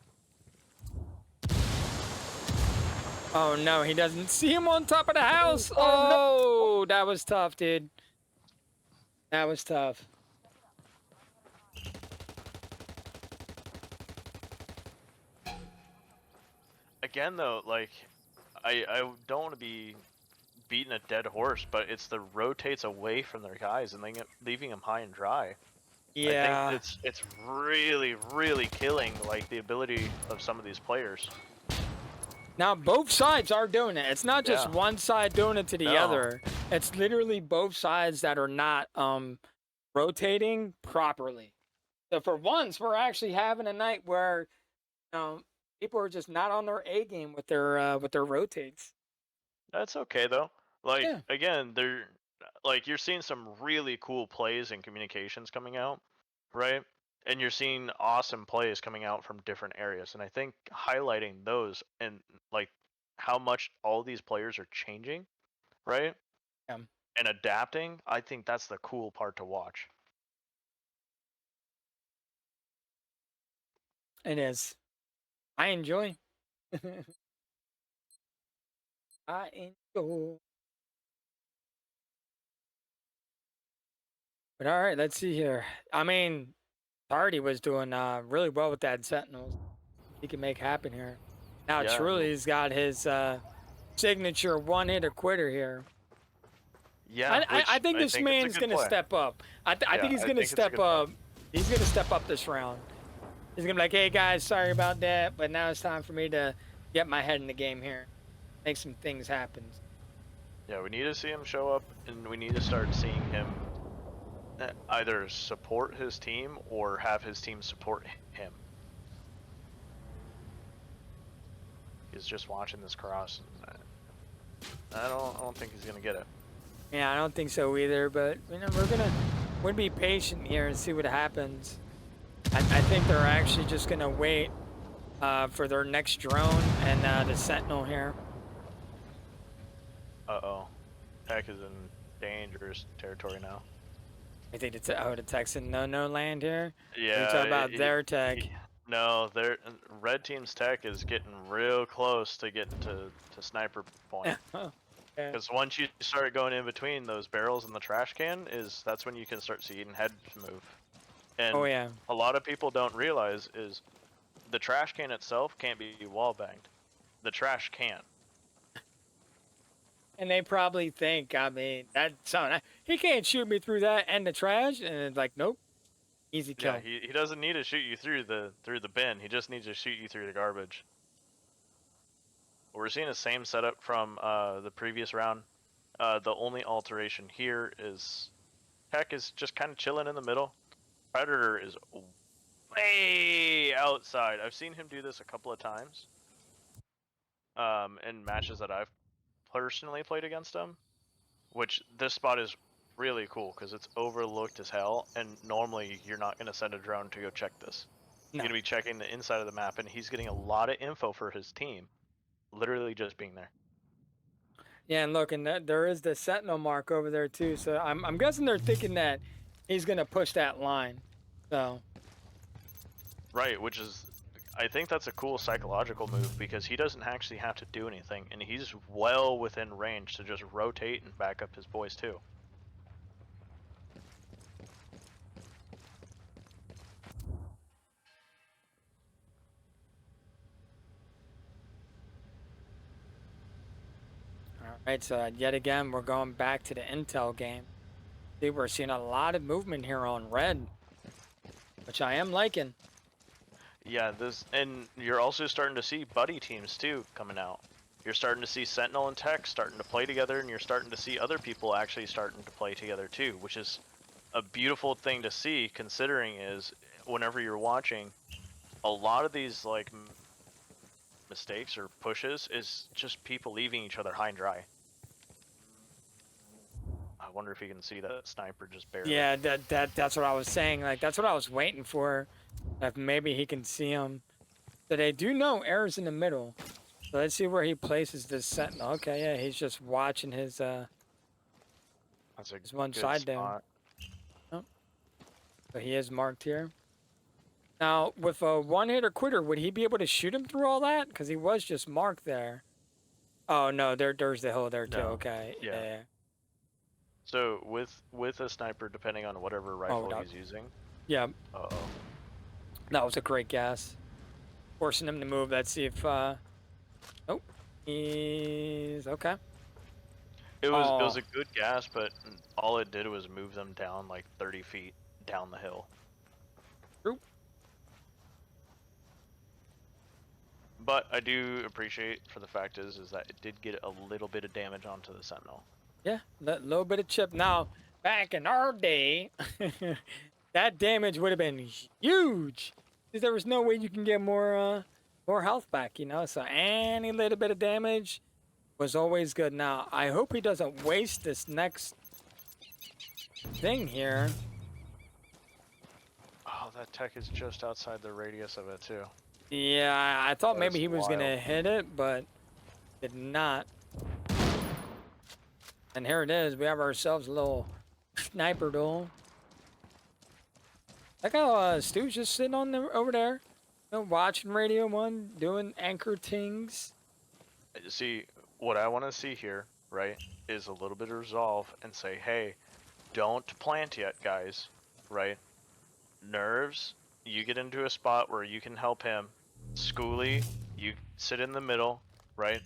Oh, no, he doesn't see him on top of the house. Oh, that was tough, dude. That was tough. Again, though, like, I don't want to be beating a dead horse, but it's the rotates away from their guys and leaving them high and dry. Yeah. I think it's really, really killing, like, the ability of some of these players. Now, both sides are doing it. It's not just one side doing it to the other. It's literally both sides that are not rotating properly. So for once, we're actually having a night where people are just not on their A game with their rotates. That's okay though. Like again, you're seeing some really cool plays and communications coming out, right? And you're seeing awesome plays coming out from different areas, and I think highlighting those and like how much all these players are changing, right? Yeah. And adapting, I think that's the cool part to watch. It is. I enjoy. I enjoy. But all right, let's see here. I mean, Tardy was doing really well with that Sentinels. He can make happen here. Now Yeah, Truly's got his signature one-hitter quitter here. yeah, which I think this it's a man's good gonna play. step up. I Yeah, think he's I gonna think it's a step good play. up. He's gonna step up this round. He's gonna be like, "Hey guys, sorry about that, but now it's time for me to get my head in the game here, make some things happen." Yeah, we need to see him show up, and we need to start seeing him either support his team or have his team support him. He's just watching this cross, and I don't think he's gonna get it. Yeah, I don't think so either. But you know, we're be patient here and see what happens. I think they're actually just gonna wait for their next drone and the Sentinel here. Uh-oh. Tech is in dangerous territory now. I think it's the Texan no land here. Yeah. You're talking about their tech. No, their red team's tech is getting real close to getting to sniper point. Yeah. Because once you start going in between those barrels and the trash can, that's when you can start seeing heads move. And Oh yeah. a lot of people don't realize is the trash can itself can't be wall banged. The trash can. And they probably think, I mean, he can't shoot me through that and the trash. And it's like, nope, easy kill. Yeah, he doesn't need to shoot you through the bin. He just needs to shoot you through the garbage. We're seeing the same setup from the previous round. The only alteration here is Tech is just kind of chilling in the middle. Predator is way outside. I've seen him do this a couple of times in matches that I've personally played against him, which this spot is really cool because it's overlooked as hell, and normally you're not going to send a drone to go check this. No. You're going to be checking the inside of the map, and he's getting a lot of info for his team, literally just being there. Yeah, and look, and there is the Sentinel mark over there too. So I'm guessing they're thinking that he's gonna push that line. So. Right, which is, I think that's a cool psychological move because he doesn't actually have to do anything, and he's well within range to just rotate and back up his boys too. All right, so yet again, we're going back to the intel game. See, we're seeing a lot of movement here on red, which I am liking. Yeah, and you're also starting to see buddy teams too coming out. You're starting to see Sentinel and Tech starting to play together, and you're starting to see other people actually starting to play together too, which is a beautiful thing to see, considering is whenever you're watching, a lot of these like mistakes or pushes is just people leaving each other high and dry. I wonder if you can see that sniper just barely. Yeah, that's what I was saying. Like that's what I was waiting for. If maybe he can see him. So they do know Air's in the middle. So let's see where he places this Sentinel. Okay, yeah, he's just watching his That's a his one good side spot. down. Oh. So he is marked here. Now, with a one-hitter quitter, would he be able to shoot him through all that? Because he was just marked there. Oh no, there's the hill there too. No. Okay, yeah. So with a sniper, depending on whatever rifle no. he's using. Yeah, Uh-oh. that was a great guess. Forcing him to move. Let's see if. Oh, he's okay. It was a good gas, but all it did was move them down like 30 feet down the hill. True. But I do appreciate for the fact is that it did get a little bit of damage onto the Sentinel. Yeah, that little bit of chip. Now, back in our day, that damage would have been huge. Because there was no way you can get more health back, you know. So any little bit of damage was always good. Now, I hope he doesn't waste this next thing here. Oh, that tech is just outside the radius of it too. Yeah, I thought That maybe is he was gonna wild. hit it, but did not. And here it is. We have ourselves a little sniper duel. Look how Stu's just sitting on over there, you know, watching Radio 1, doing anchor tings. See, what I want to see here, right, is a little bit of resolve and say, hey, don't plant yet, guys, right? Nerves, you get into a spot where you can help him. Schooly, you sit in the middle, right?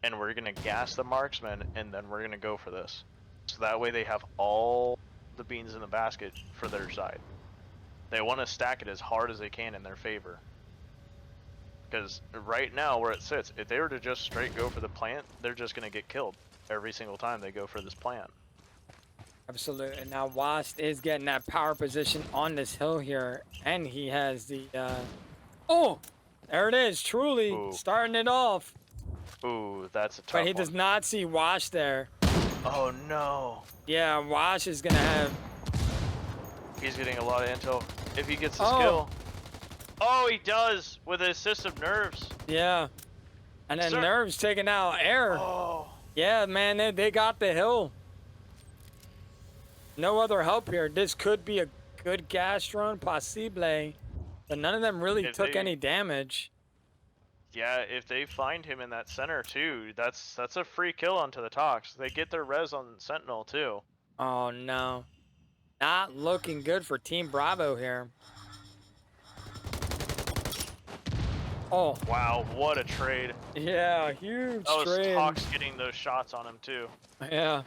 And we're gonna gas the marksman, and then we're gonna go for this. So that way they have all the beans in the basket for their side. They want to stack it as hard as they can in their favor. Because right now, where it sits, if they were to just straight go for the plant, they're just gonna get killed every single time they go for this plant. Absolutely. And now Wast is getting that power position on this hill here, and he has the. Oh, there it is. Truly Ooh. starting it off. Ooh, that's a tough But he one. does not see Wash there. Oh no! Yeah, Wash is gonna have. He's getting a lot of intel. If he gets this Oh. kill. Oh, he does! With the assist of nerves. Yeah. And then Sir. Nerves taking out air. Oh. Yeah, man, they got the hill. No other help here. This could be a good gas run, possible. But none of them really If took they- any damage. Yeah, if they find him in that center too, that's a free kill onto the Tox. They get their res on Sentinel too. Oh, no. Not looking good for Team Bravo here. Oh, Wow, what a trade. yeah, huge That was trade. Tox getting those shots on him too. Yeah.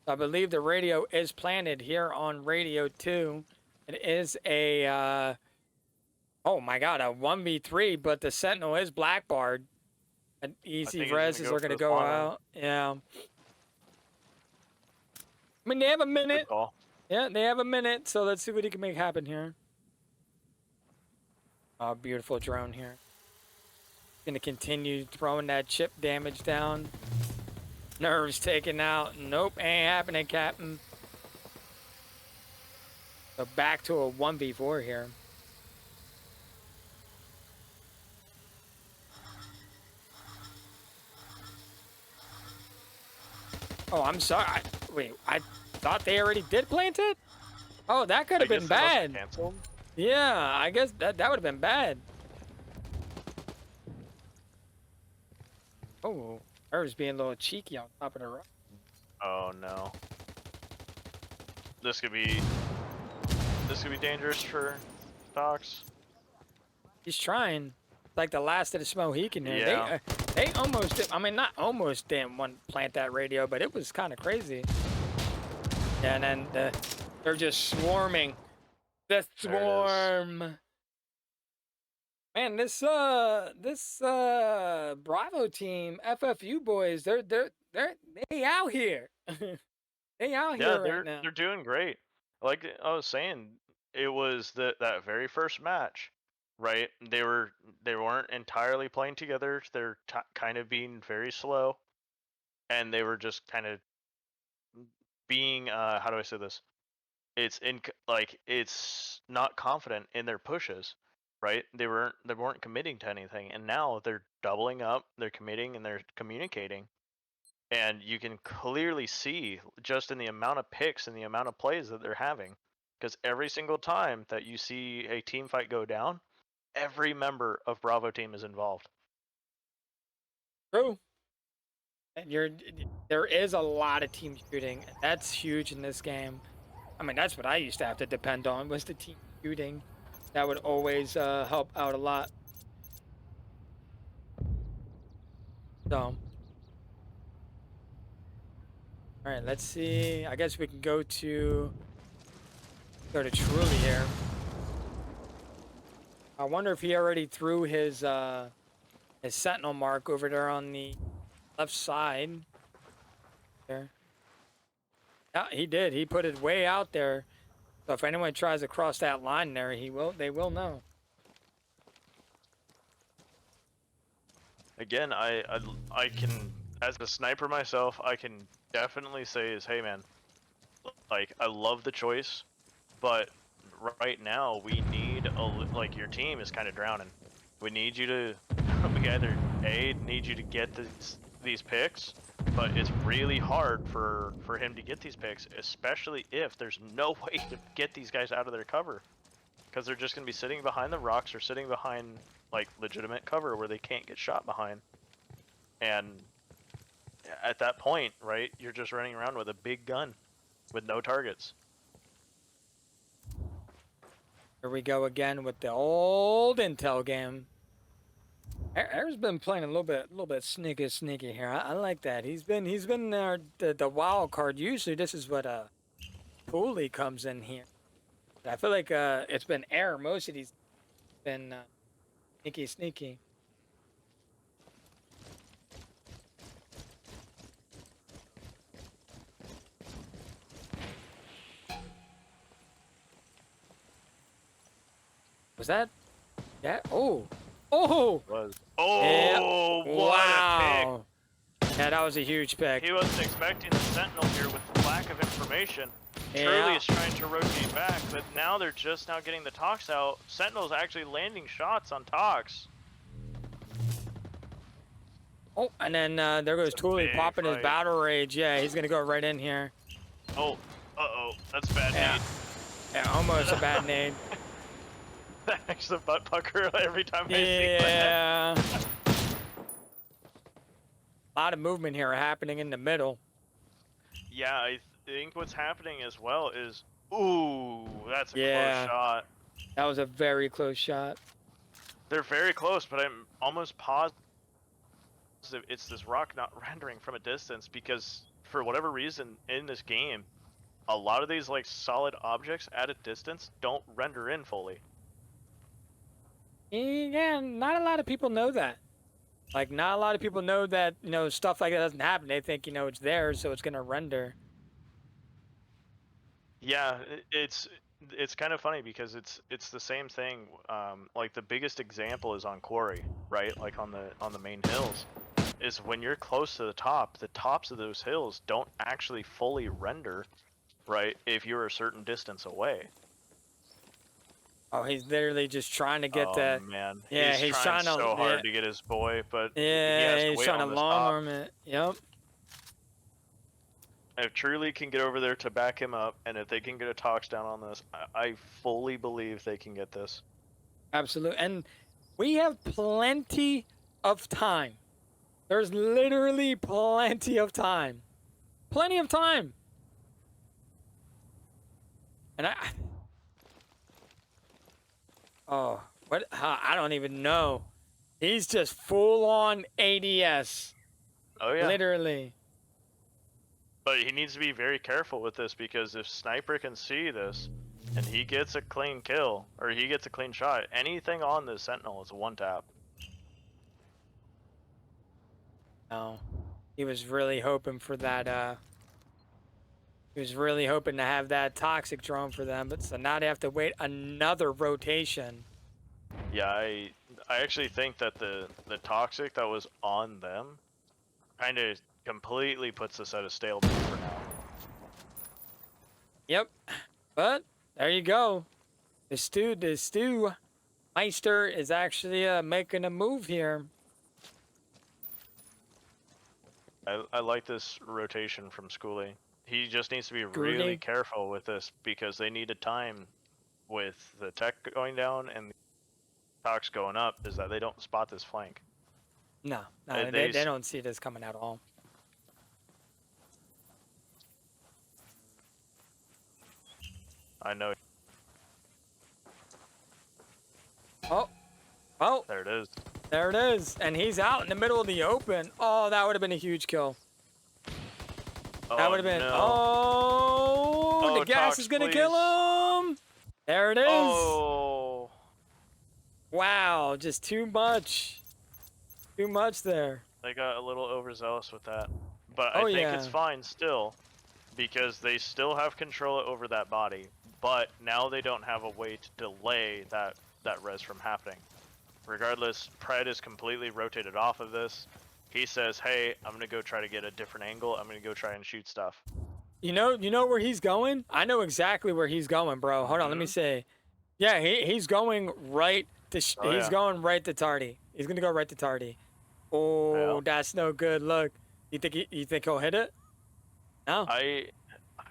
I believe the radio is planted here on Radio 2. It is a, oh my god, a 1v3, but the Sentinel is blackbarred. And easy he's reses gonna go are for going to the go spawner. out. Yeah. I mean, they have a minute. Good call. Yeah, they have a minute, so let's see what he can make happen here. Oh, beautiful drone here. Gonna continue throwing that chip damage down. Nerves taken out. Nope, ain't happening, Captain. So back to a 1v4 here. Oh, I'm sorry. Wait, I thought they already did plant it? Oh, that could I have guess been they must have bad. canceled. Yeah, I guess that would have been bad. Oh, Nerves being a little cheeky on top of the rock. Oh no. This could be dangerous for Tox. He's trying. Like the last of the Mohican here. Yeah. They almost did, I mean, not almost didn't want to plant that radio, but it was kind of crazy. And then they're just swarming. The There it is. swarm. Man, this Bravo team, FFU boys, they out here. They out Yeah, here right now. they're doing great. Like I was saying, it was that very first match, right? They weren't entirely playing together. They're kind of being very slow, and they were just kind of being how do I say this? It's not confident in their pushes, right? They weren't committing to anything, and now they're doubling up, they're committing, and they're communicating. And you can clearly see just in the amount of picks and the amount of plays that they're having. Because every single time that you see a team fight go down, every member of Bravo team is involved. True. And there is a lot of team shooting. And that's huge in this game. I mean, that's what I used to have to depend on, was the team shooting. That would always help out a lot. So, all right, let's see. I guess we can go to Truly here. I wonder if he already threw his sentinel mark over there on the left side. There. Yeah, he did. He put it way out there. So if anyone tries to cross that line there, they will know. Again, I can, as a sniper myself, I can definitely say is, hey man, like I love the choice, but right now we need like your team is kind of drowning. We need you to we either need you to get these picks, but it's really hard for him to get these picks, especially if there's no way to get these guys out of their cover, because they're just gonna be sitting behind the rocks or sitting behind like legitimate cover where they can't get shot behind. And at that point, right, you're just running around with a big gun with no targets. Here we go again with the old intel game. Air's been playing a little bit sneaky here. I like that. He's been the wild card. Usually this is what Cooley comes in here. But I feel like it's been Air most of these been sneaky. Was that? Yeah. Oh. Oh. Was Yeah. what Wow. a pick! Yeah, that was a huge pick. He wasn't expecting the Sentinel here with the lack of information. Yeah. Truly is trying to rotate back, but now they're just now getting the Tox out. Sentinel's actually landing shots on Tox. Oh, and then there goes It's a Tooley big popping his fight. battle rage. Yeah, he's gonna go right in here. Oh, uh-oh, that's bad Yeah. nade. Yeah, almost a bad nade. That makes the butt pucker every time I see that. Yeah. A lot of movement here happening in the middle. Yeah, I think what's happening as well is, ooh, that's a Yeah. close shot. That was a very close shot. They're very close, but I'm almost positive it's this rock not rendering from a distance, because for whatever reason in this game, a lot of these like solid objects at a distance don't render in fully. Yeah, not a lot of people know that. Like, not a lot of people know that, stuff like that doesn't happen. They think, it's there, so it's gonna render. Yeah, it's kind of funny because it's the same thing. Like the biggest example is on Quarry, right? Like on the main hills, is when you're close to the tops of those hills don't actually fully render, right? If you're a certain distance away. Oh, he's literally just trying to get Oh that. man, Yeah, he's trying to- so hard yeah. to get his boy, but he Yeah, has to he's wait trying to on this long top. arm it. Yep. If Truly can get over there to back him up, and if they can get a Tox down on this, I fully believe they can get this. Absolutely. And we have plenty of time. There's literally plenty of time. Plenty of time. And oh, what? I don't even know. He's just full on ADS. Oh yeah. Literally. But he needs to be very careful with this, because if Sniper can see this and he gets a clean kill, or he gets a clean shot, anything on the Sentinel is a one tap. No. He was really hoping for that, he was really hoping to have that toxic drone for them, but so now they have to wait another rotation. Yeah, I actually think that the toxic that was on them kind of completely puts us at a stalemate for now. Yep. But there you go. The stew Meister is actually making a move here. I like this rotation from Schoolie. He just needs to be really careful with this, because they need a time with the tech going down and the Tox going up, is that they don't spot this flank. No, And they don't see this coming at all. I know. Oh, There it is. there it is. And he's out in the middle of the open. Oh, that would have been a huge kill. That would have been. No. Oh, the gas Tox, is going to please. kill him. There it is. Oh. Wow, just too much. Too much there. They got a little overzealous with that. But Oh, I think yeah. it's fine still, because they still have control over that body. But now they don't have a way to delay that res from happening. Regardless, Pred is completely rotated off of this. He says, hey, I'm going to go try to get a different angle. I'm going to go try and shoot stuff. You know where he's going? I know exactly where he's going, bro. Hold on, let me see. Yeah, he's going right to Oh, he's yeah. going right to Tardy. He's gonna go right to Tardy. Oh, Yeah. that's no good. Look, you think he'll hit it? No, I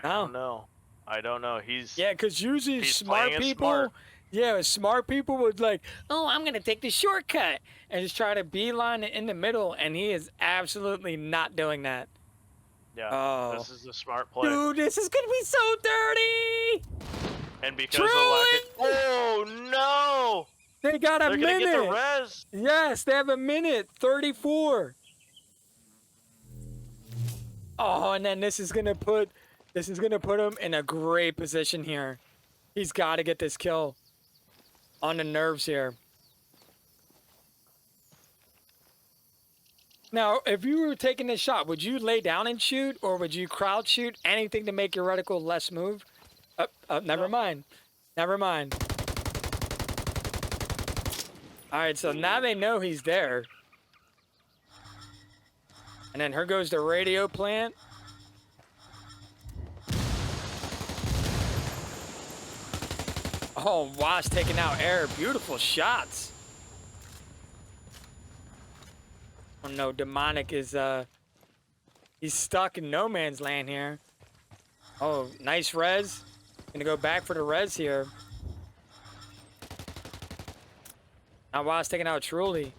no. don't know. I don't know. Yeah, because usually He's playing smart it people, smart. yeah, smart people would like, oh, I'm gonna take the shortcut and just try to beeline it in the middle, and he is absolutely not doing that. Yeah. Oh, This is a smart play. dude, this is gonna be so dirty. And because of lack of Truly, oh no! they got a They're gonna get the minute. res. Yes, they have a minute 34. Oh, and then this is gonna put him in a great position here. He's got to get this kill on the nerves here. Now, if you were taking this shot, would you lay down and shoot, or would you crouch shoot? Anything to make your reticle less move? Never mind. Never mind. All right, so now they know he's there. And then here goes the radio plant. Oh, Wash taking out air. Beautiful shots. Oh no, Demonic is he's stuck in no man's land here. Oh, nice res. Gonna go back for the res here. Now Wash taking out Truly.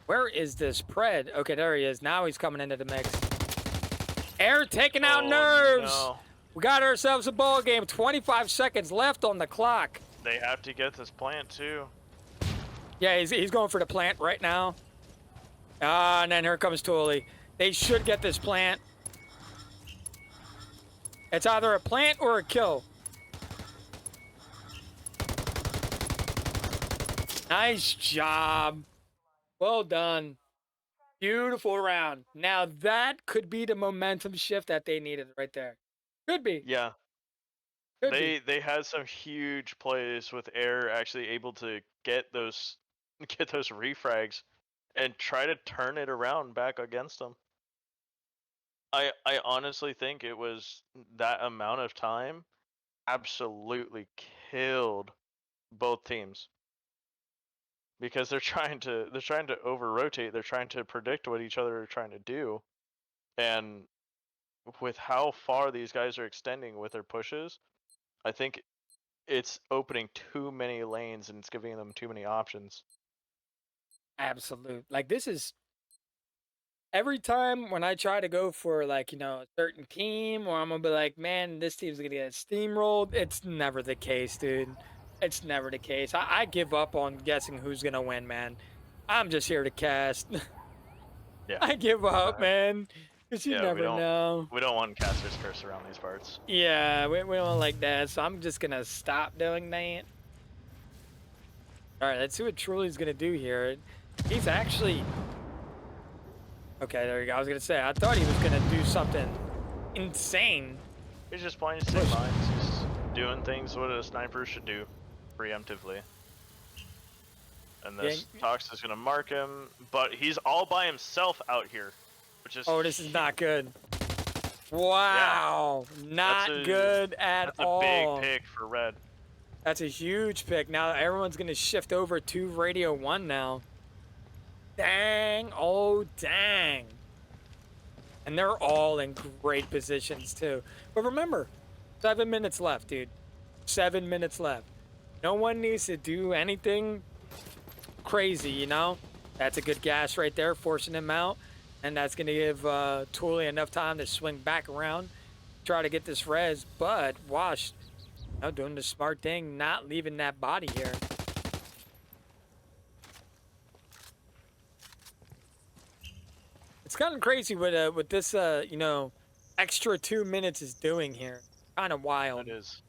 Where is this Pred? Okay, there he is. Now he's coming into the mix. Air taking out nerves. No. We got ourselves a ball game. 25 seconds left on the clock. They have to get this plant too. Yeah, he's going for the plant right now. And then here comes Tooley. They should get this plant. It's either a plant or a kill. Nice job. Well done. Beautiful round. Now that could be the momentum shift that they needed right there. Could be. Yeah. Could be. They had some huge plays with Air actually able to get those refrags and try to turn it around back against them. I honestly think it was that amount of time absolutely killed both teams because they're trying to over rotate. They're trying to predict what each other are trying to do, and with how far these guys are extending with their pushes, I think it's opening too many lanes and it's giving them too many options. Absolute. Like this is every time when I try to go for like, a certain team or I'm gonna be like, man, this team's gonna get steamrolled. It's never the case, dude. It's never the case. I give up on guessing who's gonna win, man. I'm just here to cast. Yeah. I give up, man. Because you never know. We don't want caster's curse around these parts. Yeah, we don't like that. So I'm just gonna stop doing that. Alright, let's see what Truly's gonna do here. He's actually okay, there you go. I was gonna say I thought he was gonna do something insane. He's just playing safe lines. He's doing things what a sniper should do preemptively. And this Tox is gonna mark him, but he's all by himself out here, which is this is not good. Wow, not good at all. That's a big pick for Red. That's a huge pick. Now everyone's gonna shift over to Radio 1 now. Dang, oh dang. And they're all in great positions too. But remember, 7 minutes left, dude. 7 minutes left. No one needs to do anything crazy, That's a good gas right there, forcing him out. And that's going to give Tooley enough time to swing back around, try to get this res. But Wash, doing the smart thing, not leaving that body here. It's gotten crazy with this, extra 2 minutes is doing here. Kind of wild. It is.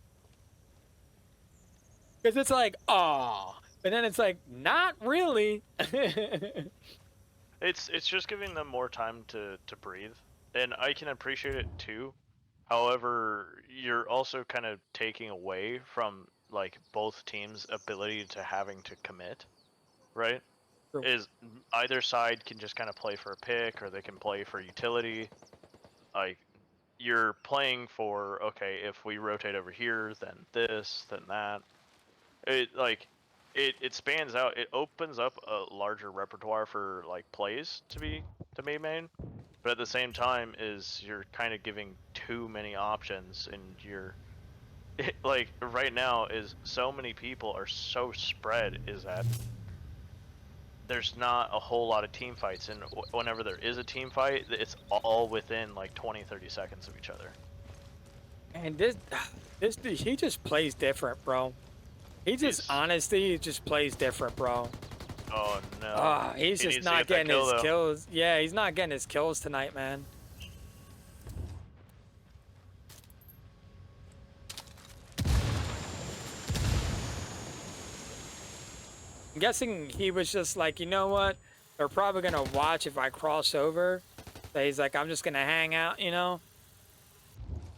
Because it's like, oh, but then it's like, not really. It's just giving them more time to breathe, and I can appreciate it too. However, you're also kind of taking away from like both teams' ability to having to commit, right? True. Is either side can just kind of play for a pick, or they can play for utility. like you're playing for, okay, if we rotate over here, then this, then that. It spans out. It opens up a larger repertoire for like plays to be made, but at the same time is you're kind of giving too many options, and like right now is so many people are so spread is that there's not a whole lot of team fights, and whenever there is a team fight, it's all within like 20-30 seconds of each other. And this dude, he just plays different, bro. He just honestly just plays different, bro. Oh no. He's He just needs to not get that getting his kill, though. kills. Yeah, he's not getting his kills tonight, man. I'm guessing he was just like, you know what? They're probably gonna watch if I cross over. So he's like, I'm just gonna hang out, you know?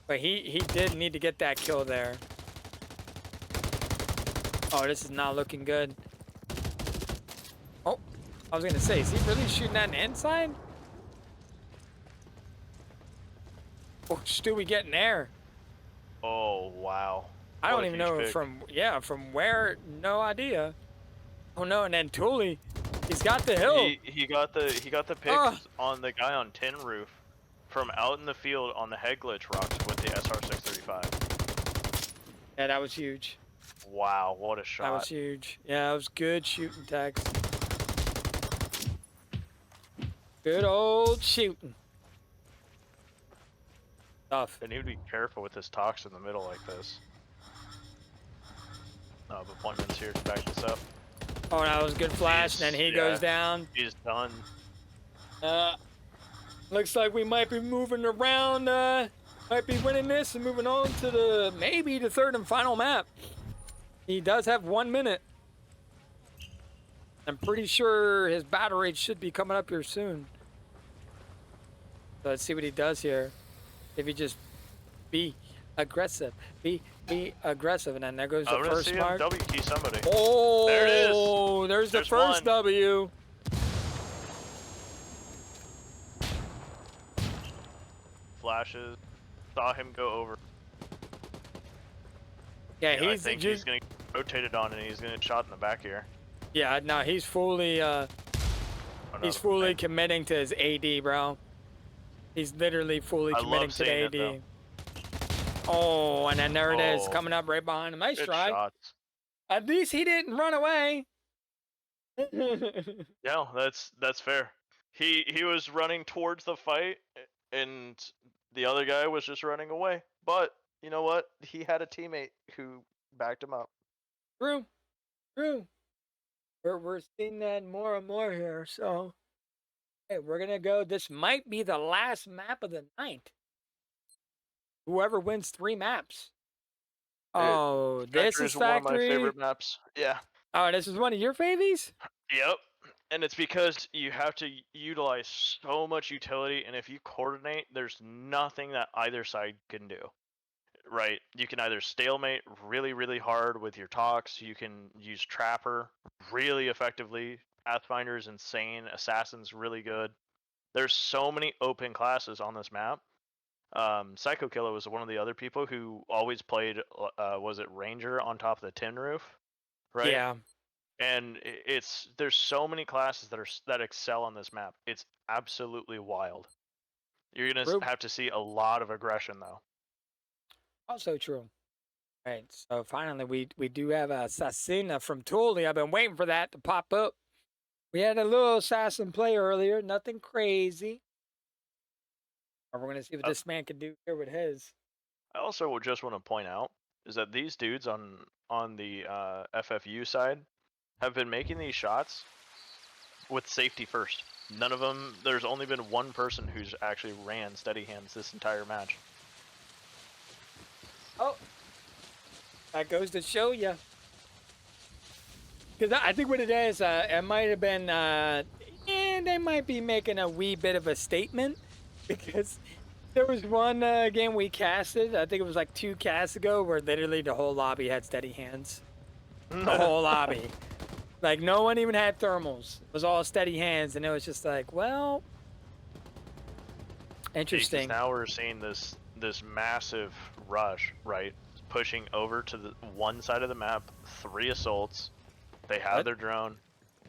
But he did need to get that kill there. Oh, this is not looking good. Oh, I was gonna say, is he really shooting at an inside? Oh, Stewie getting air. Oh wow. I don't What a even huge know pick. from where, no idea. Oh no, and then Thule, he's got the hill. He got the pick on the guy on tin roof from out in the field on the head glitch rocks with the SR635. Yeah, that was huge. Wow, what a shot. That was huge. Yeah, that was good shooting, Tex. Good old shooting. Tough. They need to be careful with this tox in the middle like this. Oh, but Pointman's here to back this up. Oh, that was a good flash, and then he goes down. He's done. Looks like we might be moving around, might be winning this and moving on to maybe the third and final map. He does have 1 minute. I'm pretty sure his battle rate should be coming up here soon. So let's see what he does here. If he just be aggressive, be aggressive, and then there goes the first mark. W key somebody. Oh, there it is. There's the first one. W. Flashes. Saw him go over. Yeah, I think he's gonna get rotated on, and he's gonna get shot in the back here. Yeah, no, he's fully committing to his AD, bro. He's literally fully committing to the AD. Oh, and then there it is, coming up right behind him. Nice try. Shots. At least he didn't run away. Yeah, that's fair. He was running towards the fight, and the other guy was just running away. But you know what? He had a teammate who backed him up. True. We're seeing that more and more here. So, hey, we're gonna go. This might be the last map of the night. Whoever wins 3 maps. Oh, this is one of my Factory. favorite maps. Yeah. Oh, this is one of your favies? Yep. And it's because you have to utilize so much utility, and if you coordinate, there's nothing that either side can do. Right? You can either stalemate really, really hard with your tox, you can use Trapper really effectively, Pathfinder's insane, Assassin's really good. There's so many open classes on this map. Psycho Killer was one of the other people who always played, was it Ranger on top of the tin roof? Right? Yeah. And there's so many classes that excel on this map. It's absolutely wild. You're gonna have to see a lot of aggression though. Also true. Right. So finally, we do have a Assassina from Thule. I've been waiting for that to pop up. We had a little assassin play earlier. Nothing crazy. We're going to see what this man can do here with his. I also would just want to point out is that these dudes on the FFU side have been making these shots with safety first. None of them. There's only been one person who's actually ran steady hands this entire match. Oh, that goes to show you. Because I think what it is, it might have been, they might be making a wee bit of a statement. Because there was one game we casted, I think it was like 2 casts ago, where literally the whole lobby had steady hands. The whole lobby. Like, no one even had thermals. It was all steady hands, and it was just like, well, Interesting. Now we're seeing this massive rush, right? Pushing over to the one side of the map, 3 assaults. They have What? their drone.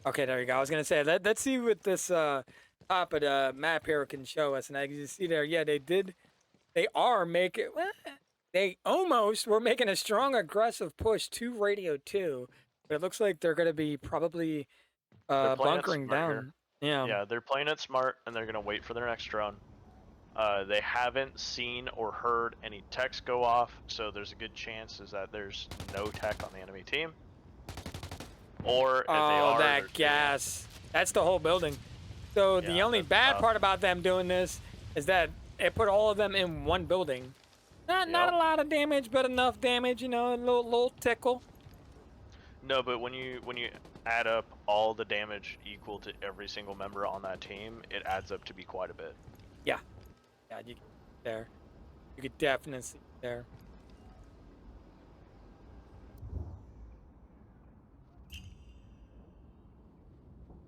Okay, there you go. I was gonna say let's see what this top of the map here can show us. And as you see there, yeah, they are making. Well, they almost were making a strong aggressive push to Radio 2, but it looks like they're gonna be probably They're playing it bunkering smart down. here. Yeah. Yeah, they're playing it smart, and they're gonna wait for their next drone. They haven't seen or heard any techs go off, so there's a good chance is that there's no tech on the enemy team. Or if they are, that there's gas. That's the whole building. So the Yeah, only that's bad tough. part about them doing this is that it put all of them in one building. Not Yep. a lot of damage, but enough damage, you know, a little tickle. No, but when you add up all the damage equal to every single member on that team, it adds up to be quite a bit. Yeah, you there. You could definitely see it there.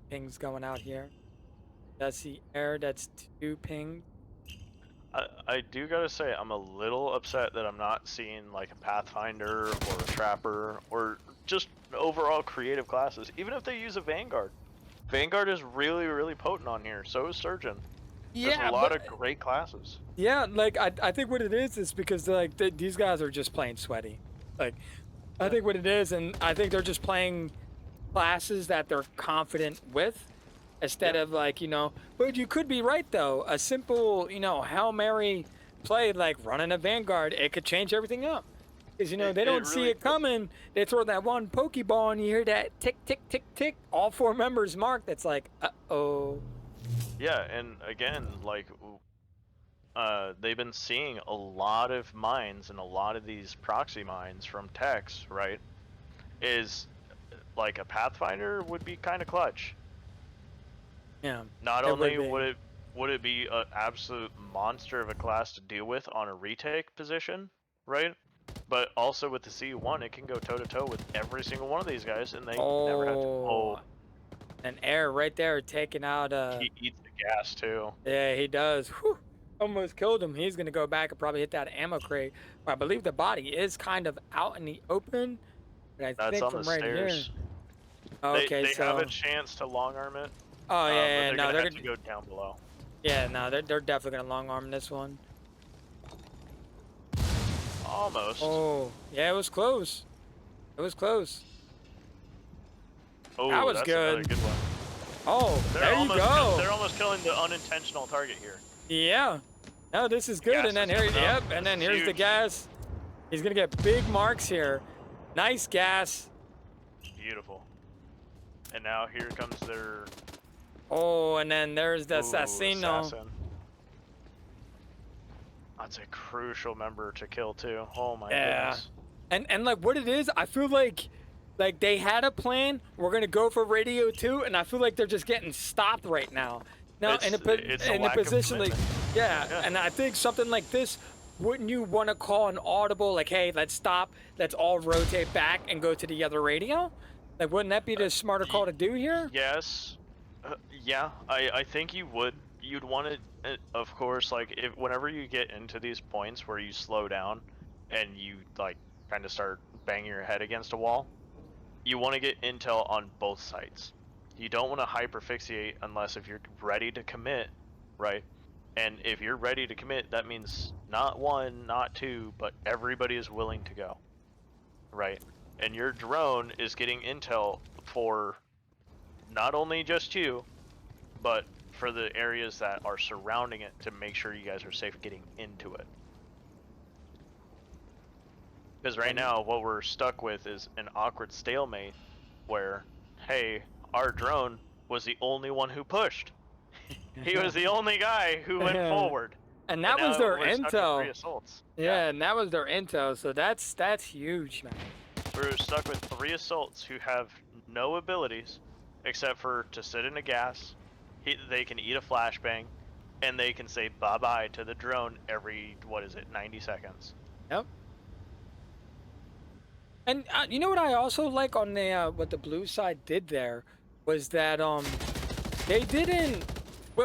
Pings going out here. That's the air. That's 2 ping. I do gotta say, I'm a little upset that I'm not seeing like a Pathfinder or a Trapper or just overall creative classes. Even if they use a Vanguard. Vanguard is really, really potent on here. So is Surgeon. There's a lot of great classes. Yeah, like I think what it is because like these guys are just playing sweaty. Like I think what it is, and I think they're just playing classes that they're confident with, instead of like, you know. But you could be right though. A simple, you know, Hail Mary play like running a Vanguard, it could change everything up. Because you know they don't see really it coming. They throw that one Pokeball and you hear that tick tick tick tick. All 4 members marked. That's like, uh-oh. Yeah, and again, like, they've been seeing a lot of mines and a lot of these proxy mines from techs, right? Is like a Pathfinder would be kind of clutch. Yeah. Not it only would be. would it be an absolute monster of a class to deal with on a retake position, right? But also with the C1, it can go toe to toe with every single one of these guys, and they never have to. Oh, an air right there taking out. he eats the gas too. Yeah, he does. Whew. Almost killed him. He's gonna go back and probably hit that ammo crate. But I believe the body is kind of out in the open. But I That's think on from the right stairs. here. Okay, they so. have a chance to long arm it. Oh yeah, but no, they're gonna have to go down below. Yeah, no, they're definitely gonna long arm this one. Almost. Oh, yeah, it was close. It was close. Oh, that was that's good. another good one. Oh, there you go. They're almost killing the unintentional target here. Yeah. No, this is good. Gas And then is here, coming up. yep. And then This is here's the huge. gas. He's gonna get big marks here. Nice gas. Beautiful. And now here comes their Oh, and then there's the ooh, assassino. assassin. That's a crucial member to kill too. Oh my goodness. And like what it is, I feel like they had a plan. We're gonna go for Radio 2, and I feel like they're just getting stopped right now. Now It's in a lack of position like commitment. yeah, and I think something like this, wouldn't you want to call an audible like, hey, let's stop, let's all rotate back and go to the other radio? Like, wouldn't that be the smarter call to do here? Yes. Yeah, I think you would. You'd want to, of course, like, whenever you get into these points where you slow down and you, like, kind of start banging your head against a wall, you want to get intel on both sides. You don't want to hyperfixate unless if you're ready to commit, right? And if you're ready to commit, that means not 1, not 2, but everybody is willing to go, right? And your drone is getting intel for not only just you, but for the areas that are surrounding it to make sure you guys are safe getting into it. Because right now, what we're stuck with is an awkward stalemate where, hey, our drone was the only one who pushed. He was the only guy who went forward. And that And was now their we're stuck with 3 intel. assaults. Yeah, and that was their intel. So that's huge, man. We're stuck with 3 assaults who have no abilities except for to sit in a gas. They can eat a flashbang, and they can say bye-bye to the drone every, 90 seconds. Yep. And you know what I also like on the what the blue side did there was that they didn't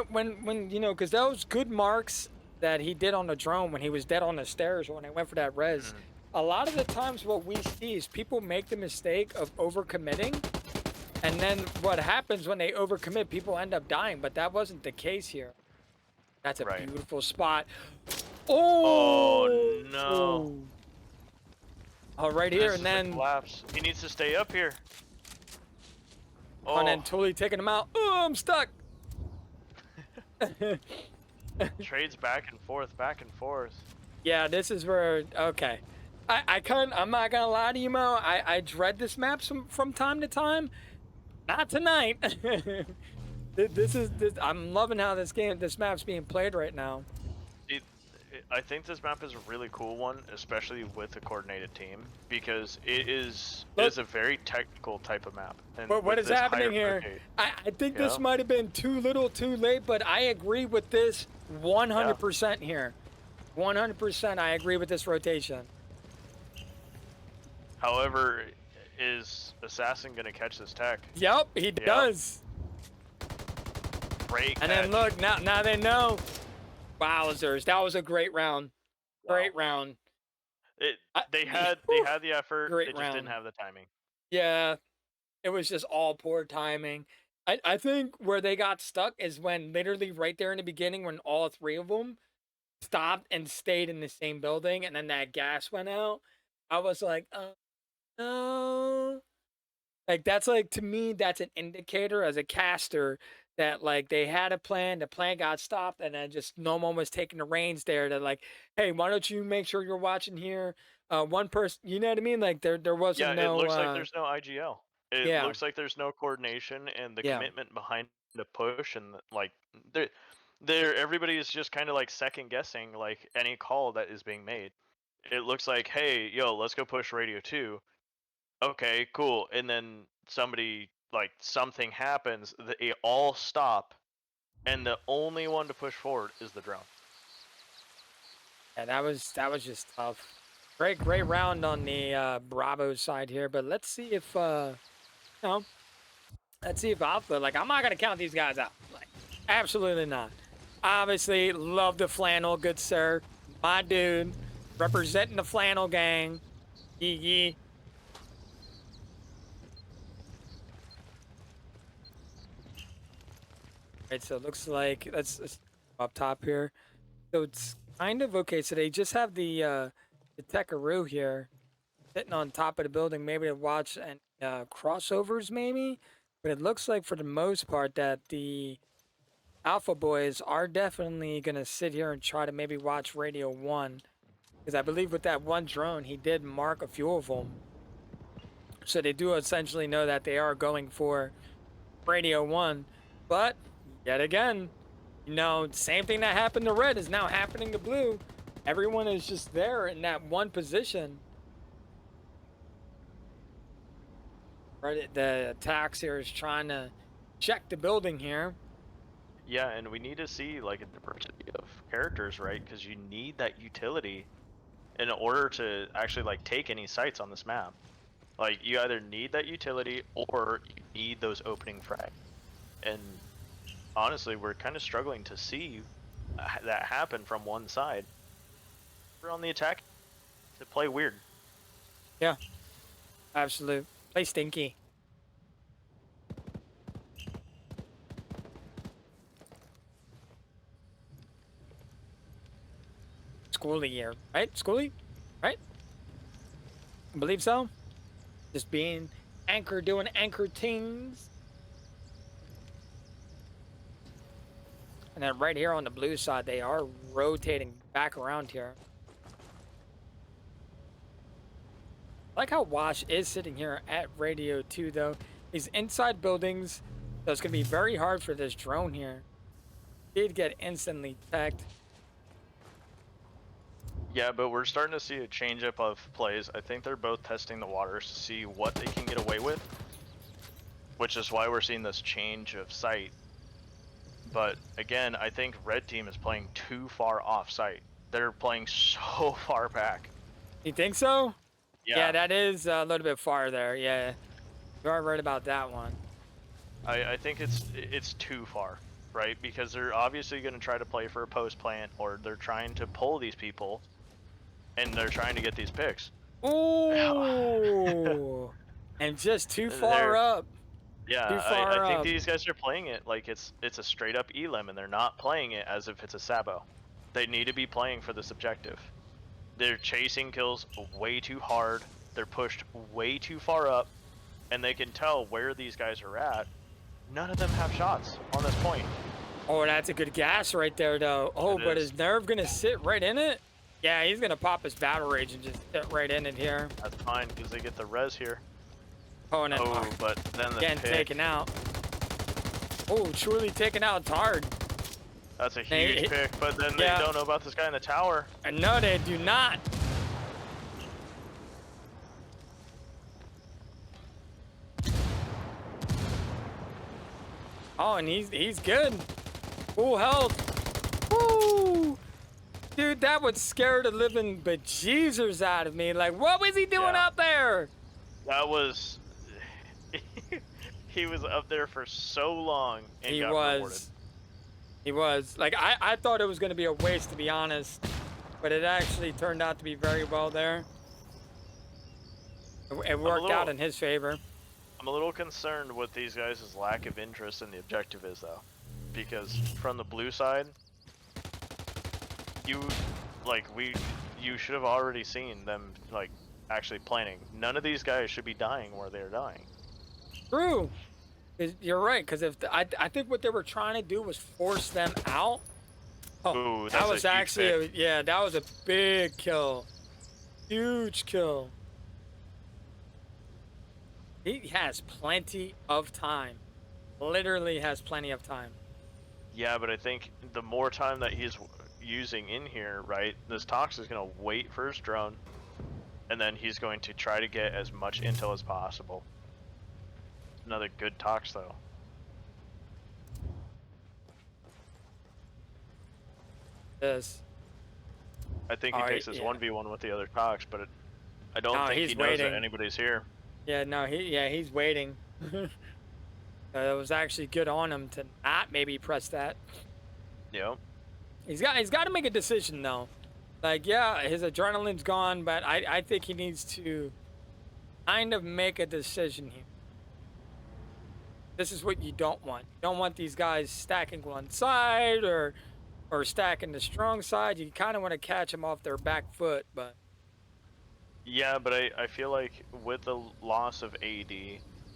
when you know, because those good marks that he did on the drone when he was dead on the stairs when I went for that res. A lot of the times what we see is people make the mistake of overcommitting, and then what happens when they overcommit, people end up dying, but that wasn't the case here. That's a Right. beautiful spot. Oh Oh! no. Oh, right This here, is and the then collapse. He needs to stay up here. and then Oh, totally taking him out. Oh, I'm stuck. trades back and forth, back and forth. Yeah, this is where okay. I'm not gonna lie to you, Mo. I dread this map from time to time. Not tonight. I'm loving how this map's being played right now. I think this map is a really cool one, especially with a coordinated team, because it is a very technical type of map. And But what with is this happening higher here? rotate- I think this Yeah. might have been too little, too late, but I agree with this 100% here. 100%, I agree with this rotation. However, is Assassin gonna catch this tech? Yep, he does. Great catch. And then look, now they know. Wowzers, that was a great round. Great round. They had the effort. Great They just round. didn't have the timing. Yeah, it was just all poor timing. I think where they got stuck is when literally right there in the beginning when all three of them stopped and stayed in the same building and then that gas went out. I was like, oh, no. Like, that's like, to me, that's an indicator as a caster that like they had a plan, the plan got stopped, and then just no one was taking the reins there to like, hey, why don't you make sure you're watching here? One person, you know what I mean? Like there wasn't Yeah, no. it looks like there's no IGL. It yeah. looks like there's no coordination and the Yeah. commitment behind the push, and like everybody is just kind of like second guessing like any call that is being made. It looks like, hey, yo, let's go push radio 2. Okay, cool. And then something happens, they all stop, and the only one to push forward is the drone. Yeah, that was just tough. Great round on the Bravo side here, but let's see if let's see if Alpha, like, I'm not gonna count these guys out. Like, absolutely not. Obviously, love the flannel, good sir. My dude, representing the flannel gang. Yee yee. Right, so it looks like that's up top here. So it's kind of okay. So they just have the Tekaroo here sitting on top of the building, maybe to watch and crossovers, maybe. But it looks like for the most part that the Alpha boys are definitely gonna sit here and try to maybe watch Radio 1, because I believe with that one drone he did mark a few of them. So they do essentially know that they are going for Radio 1, but yet again, you know, same thing that happened to red is now happening to blue. Everyone is just there in that one position. Right, the attacks here is trying to check the building here. Yeah, and we need to see like a diversity of characters, right? Because you need that utility in order to actually like take any sites on this map. Like, you either need that utility or you need those opening frags. And honestly, we're kind of struggling to see that happen from one side. We're on the attack to play weird. Yeah, absolute. Play stinky. Schooly year, right? Schooly, right? I believe so. Just being anchor, doing anchor things. And then right here on the blue side, they are rotating back around here. I like how Wash is sitting here at Radio 2, though. He's inside buildings, so it's going to be very hard for this drone here. Did get instantly teched. Yeah, but we're starting to see a change up of plays. I think they're both testing the waters to see what they can get away with, which is why we're seeing this change of sight. But again, I think red team is playing too far off site. They're playing so far back. You think so? Yeah, that is a little bit far there. Yeah, you are right about that one. I think it's too far. right? Because they're obviously going to try to play for a post plant, or they're trying to pull these people, and they're trying to get these picks. Ooh. And just too far up. Yeah, Too I far think up. these guys are playing it like it's a straight up elim, and they're not playing it as if it's a sabo. They need to be playing for this objective. They're chasing kills way too hard. They're pushed way too far up, and they can tell where these guys are at. None of them have shots on this point. Oh, that's a good gas right there, though. Oh, It but is. is Nerve gonna sit right in it? Yeah, he's gonna pop his battle rage and just sit right in it here. That's fine because they get the res here. Oh, and then Oh, but then the getting pick. taken out. Oh, truly taken out hard. That's a huge pick, but then they yeah. don't know about this guy in the tower. And no, they do not. Oh, and he's good. Full health. Woo! Dude, that would scare the living bejesus out of me. Like, what was he doing Yeah. up there? That was. He was up there for so long and got rewarded. He was. Like, I thought it was going to be a waste, to be honest. But it actually turned out to be very well there. It worked out in his favor. I'm a little concerned with these guys' lack of interest in the objective is, though. Because from the blue side, you should have already seen them, like, actually planning. None of these guys should be dying where they're dying. True. You're right, because if I think what they were trying to do was force them out. Oh, Ooh, that was actually pick. that was a big kill, huge kill. He has plenty of time, literally has plenty of time. Yeah, but I think the more time that he's using in here, right, this Tox is going to wait for his drone, and then he's going to try to get as much intel as possible. Another good Tox, though. This. I think he takes his 1v1 with the other Tox, but I don't think he knows that anybody's here. Yeah, no, he's waiting. It was actually good on him to not maybe press that. Yep. He's got to make a decision though. Like, yeah, his adrenaline's gone, but I think he needs to kind of make a decision here. This is what you don't want. You don't want these guys stacking one side or stacking the strong side. You kind of want to catch them off their back foot, but. Yeah, but I feel like with the loss of AD,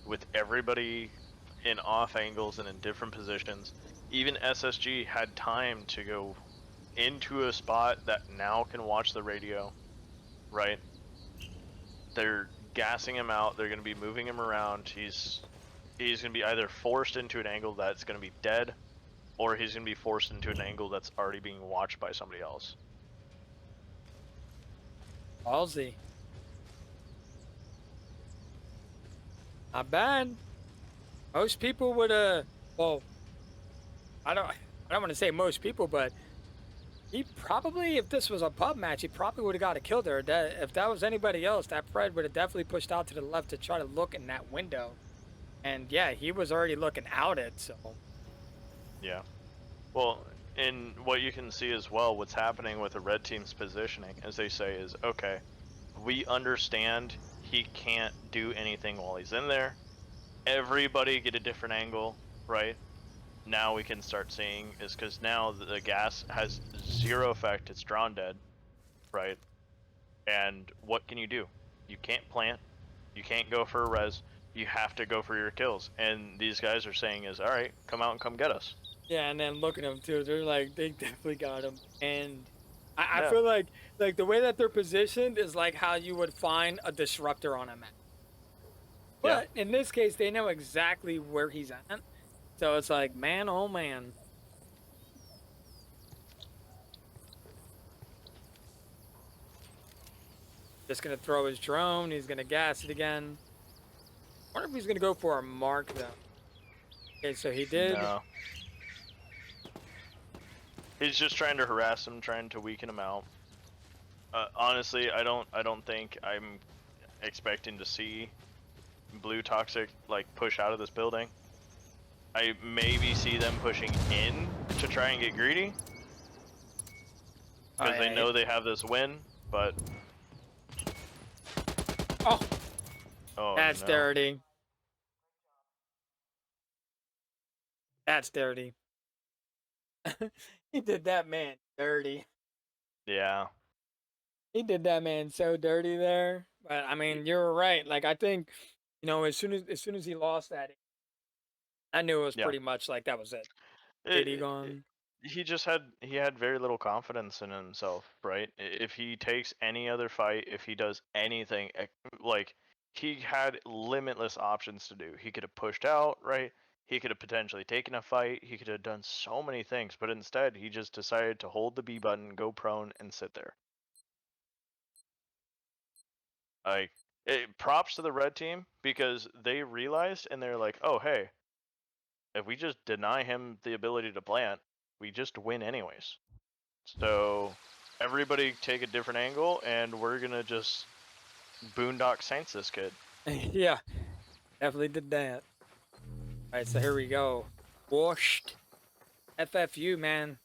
with everybody in off angles and in different positions, even SSG had time to go into a spot that now can watch the radio, right? They're gassing him out. They're going to be moving him around. He's going to be either forced into an angle that's going to be dead, or he's going to be forced into an angle that's already being watched by somebody else. Ballsy. Not bad. Most people would well, I don't want to say most people, but he probably, if this was a pub match, he probably would have got a kill there. If that was anybody else, that Fred would have definitely pushed out to the left to try to look in that window. And yeah, he was already looking out it, so. Yeah. Well, and what you can see as well, what's happening with the red team's positioning, as they say, is, okay, we understand he can't do anything while he's in there. Everybody get a different angle, right? Now we can start seeing is because now the gas has zero effect. It's drawn dead, right? And what can you do? You can't plant. You can't go for a res. You have to go for your kills. And these guys are saying is, all right, come out and come get us. Yeah, and then look at them too. They're like, they definitely got him. And I feel like the way that they're positioned is like how you would find a disruptor on a map. But in this case, they know exactly where he's at. So it's like, man, oh man. Just gonna throw his drone. He's gonna gas it again. I wonder if he's gonna go for a mark though. Okay, so he did. No. He's just trying to harass him, trying to weaken him out. Honestly, I don't think I'm expecting to see Blue Toxic like push out of this building. I maybe see them pushing in to try and get greedy. Because they know they have this win, but... Oh, Oh, that's no. dirty. That's dirty. He did that man dirty. Yeah. He did that man so dirty there. But I mean, you're right. Like I think, you know, as soon as he lost that, I knew it was Yeah. pretty much like that was it. It- KD it- gone. he had very little confidence in himself, right? If he takes any other fight, if he does anything, like he had limitless options to do. He could have pushed out, right? He could have potentially taken a fight. He could have done so many things, but instead he just decided to hold the B button, go prone, and sit there. Like, props to the red team because they realized and they're like, oh hey, if we just deny him the ability to plant, we just win anyways. So everybody take a different angle, and we're gonna just boondock Saints this kid. Yeah, definitely did that. All right, so here we go. Washed. FFU, man.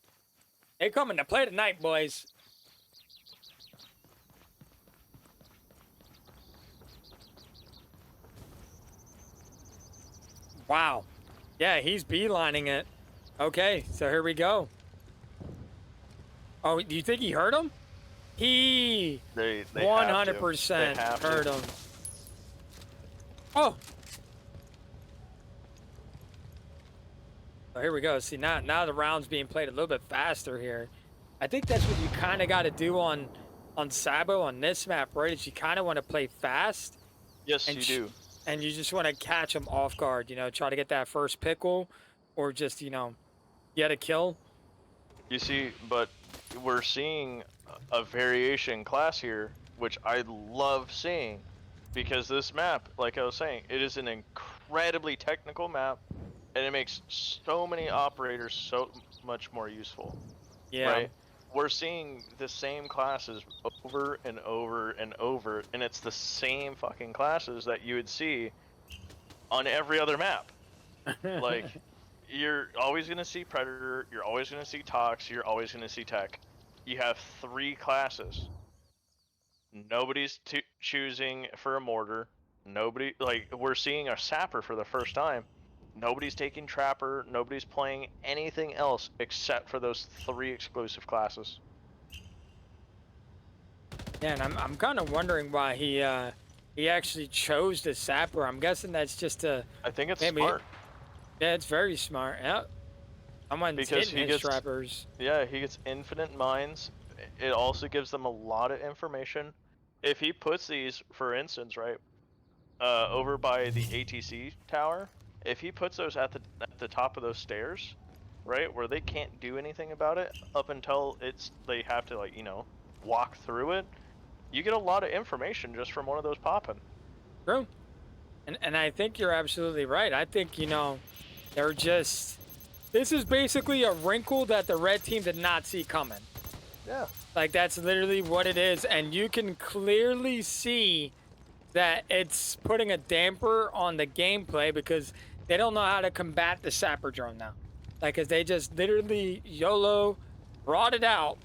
They coming to play tonight, boys. Wow. Yeah, he's beelining it. Okay, so here we go. Oh, do you think he hurt him? He They 100% have to. hurt him. Oh. So here we go. See, now the round's being played a little bit faster here. I think that's what you kind of got to do on Sabo on this map, right? Is you kind of want to play fast. Yes, And you do. And you just want to catch them off guard, you know, try to get that first pickle or just, you know, get a kill. You see, but we're seeing a variation class here, which I love seeing, because this map, like I was saying, it is an incredibly technical map, and it makes so many operators so much more useful. Yeah. Right? We're seeing the same classes over and over and over, and it's the same fucking classes that you would see on every other map. Like, you're always going to see Predator, you're always going to see Tox, you're always going to see Tech. You have 3 classes. Nobody's choosing for a mortar. Nobody, like, we're seeing a sapper for the first time. Nobody's taking Trapper, nobody's playing anything else except for those 3 exclusive classes. Yeah, and I'm kind of wondering why he actually chose the sapper. I'm guessing that's just a I think it's maybe, smart. Yeah, it's very smart. Yeah. Someone's Because hitting his trappers. Yeah, he gets infinite mines. It also gives them a lot of information. If he puts these, for instance, right, over by the ATC tower, if he puts those at the top of those stairs, right, where they can't do anything about it up until they have to, like, you know, walk through it, you get a lot of information just from one of those popping. True. And I think you're absolutely right. I think, you know, they're just... This is basically a wrinkle that the red team did not see coming. Yeah. Like, that's literally what it is. And you can clearly see that it's putting a damper on the gameplay because they don't know how to combat the sapper drone now. Like, because they just literally YOLO brought it out.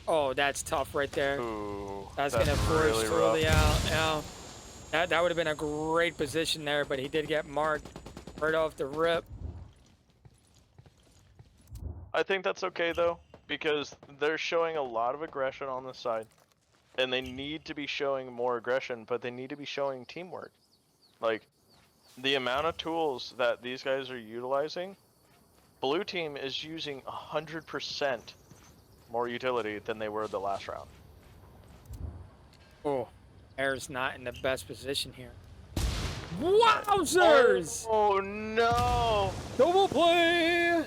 Oh, that's tough right there. Ooh, That's going to force really Truly rough. out. Yeah. That would have been a great position there, but he did get marked right off the rip. I think that's okay, though, because they're showing a lot of aggression on this side. And they need to be showing more aggression, but they need to be showing teamwork. Like, the amount of tools that these guys are utilizing, blue team is using 100% more utility than they were the last round. Oh, Air's not in the best position here. Wowzers! Oh no! Double play!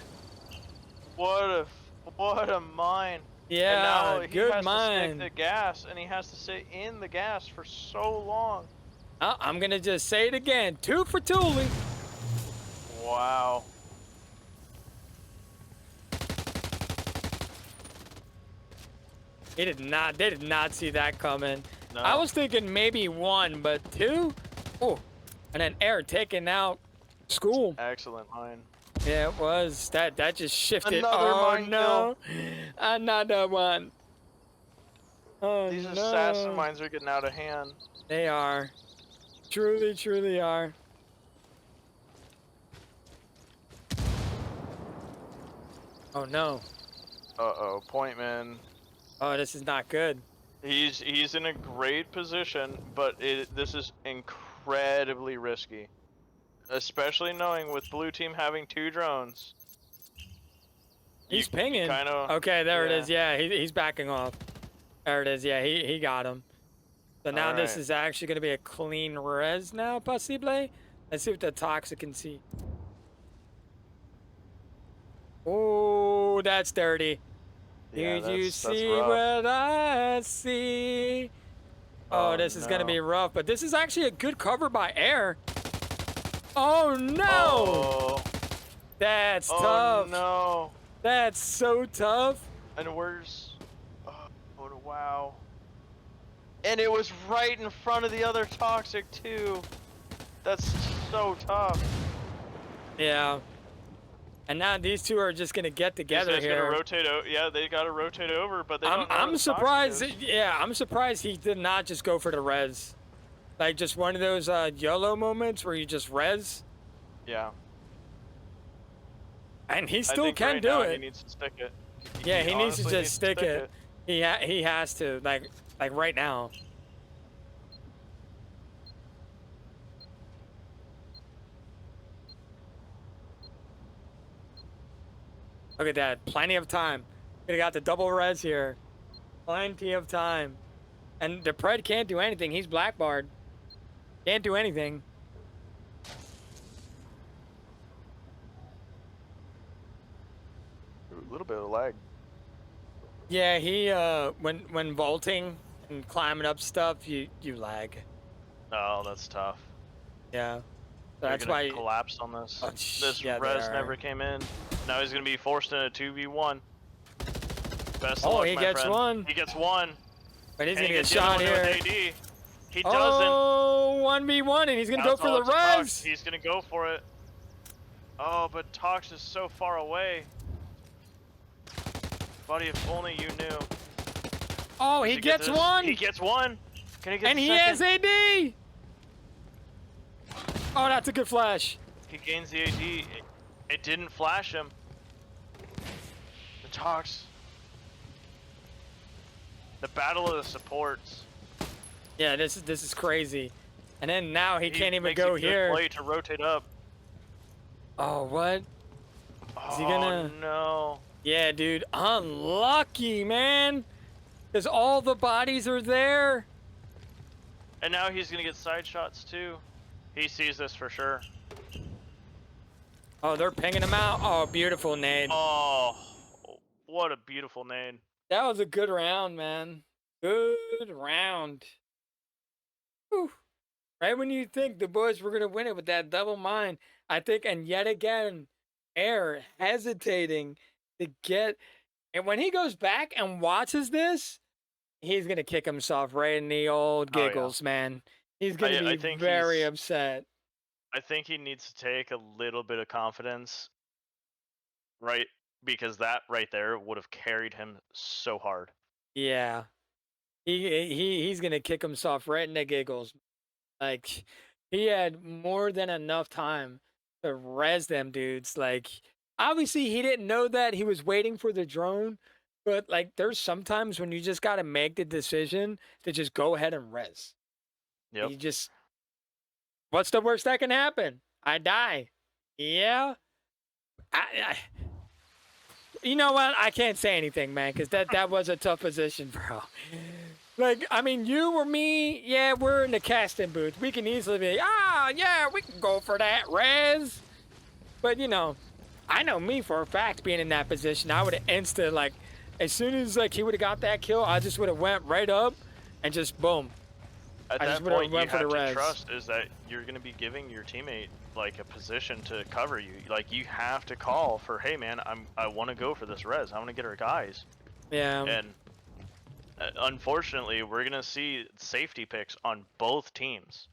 What a mine! Yeah, and now he good has mine. to stick the gas, and he has to sit in the gas for so long. I'm gonna just say it again. 2 for Thule. Wow. They did not see that coming. No. I was thinking maybe 1, but 2? Oh, and then Air taking out School. Excellent mine. Yeah, it was. That just shifted. Another Oh mine no. Another one. Oh These no. assassin mines are getting out of hand. They are. Truly, truly are. Oh no. Uh-oh, Pointman. Oh, this is not good. He's in a great position, but this is incredibly risky. Especially knowing with blue team having 2 drones. He's pinging. Kind of. Okay, there it is. Yeah, he's backing off. There it is. Yeah, he got him. So now this is actually going to be a clean res now, possibly. Let's see what the toxic can see. Oh, that's dirty. Yeah, Did you that's see rough. what I see? Oh, this is going to no. be rough, but this is actually a good cover by air. Oh, no. Oh, That's oh tough. no. That's so tough. And where's... Oh, wow. And it was right in front of the other toxic, too. That's so tough. Yeah. And now these two are just going to get together He's here. gonna rotate yeah, they gotta rotate over, but they don't know where I'm the surprised. toxic is. Yeah, I'm surprised he did not just go for the res. Like just one of those YOLO moments where you just res. Yeah. And he I still think can right do now it. He needs to stick it. Yeah, he needs to honestly just stick it. He has to like right now. Look at that. Plenty of time. Could have got the double res here. Plenty of time. And the Pred can't do anything. He's blackbarred. Can't do anything. A little bit of lag. Yeah, he when vaulting and climbing up stuff, you lag. Oh, that's tough. Yeah. So They're that's gonna why collapse on this. Oh, This yeah, they res are. never came in. Now he's gonna be forced in a 2v1. Best of Oh, luck, he my gets friend. one. He gets one. But he's And gonna he get gets the other shot one here. with AD. He doesn't. Oh, 1v1 and he's gonna go That's for all the it took. res. He's gonna go for it. Oh, but Tox is so far away. Buddy, if only you knew. Oh, he Does get gets this? one. He gets one. Can he get And the he second? has AD. Oh, that's a good flash. He gains the AD. It didn't flash him. The Tox. The battle of the supports. Yeah, this is crazy. And then now he can't even makes go a good here. play to rotate up. Oh, what? Is he gonna? Oh no. Yeah, dude. Unlucky, man. Because all the bodies are there. And now he's gonna get side shots too. He sees this for sure. Oh, they're pinging him out. Oh, beautiful nade. Oh, what a beautiful nade. That was a good round, man. Good round. Whew. Right when you think the boys were going to win it with that double mine, I think, and yet again, Air hesitating to get. And when he goes back and watches this, he's going to kick himself right in the old Oh, yeah. giggles, man. He's going to I be think very he's- upset. I think he needs to take a little bit of confidence, right? Because that right there would have carried him so hard. Yeah. He's going to kick himself right in the giggles. Like, he had more than enough time to res them dudes. Like, obviously he didn't know that. He was waiting for the drone. But, like, there's sometimes when you just got to make the decision to just go ahead and res. Yep. You just, what's the worst that can happen? I die. Yeah. You know what? I can't say anything, man, because that was a tough position, bro. Like, I mean, you or me, yeah, we're in the casting booth. We can easily be, yeah, we can go for that res. But, you know, I know me for a fact being in that position, I would have instant, like, as soon as, like, he would have got that kill, I just would have went right up and just boom. At I that just would've point, you went for have the to res. trust is that you're going to be giving your teammate like a position to cover you. Like you have to call for, hey man, I want to go for this res. I want to get our guys. Yeah. And unfortunately, we're going to see safety picks on both teams.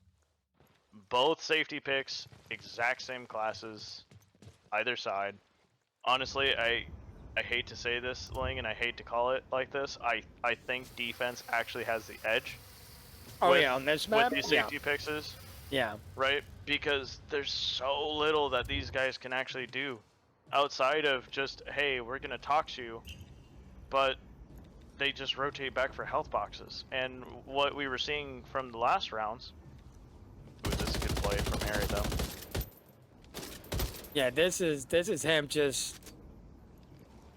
both safety picks, exact same classes, either side. Honestly, I hate to say this, Ling, and I hate to call it like this. I think defense actually has the edge. Oh with, yeah, on this with map. these Yeah. safety picks is, Yeah. right? Because there's so little that these guys can actually do outside of just, hey, we're gonna tox you, but they just rotate back for health boxes. And what we were seeing from the last rounds, ooh, this is a good play from Harry though. Yeah. This is him just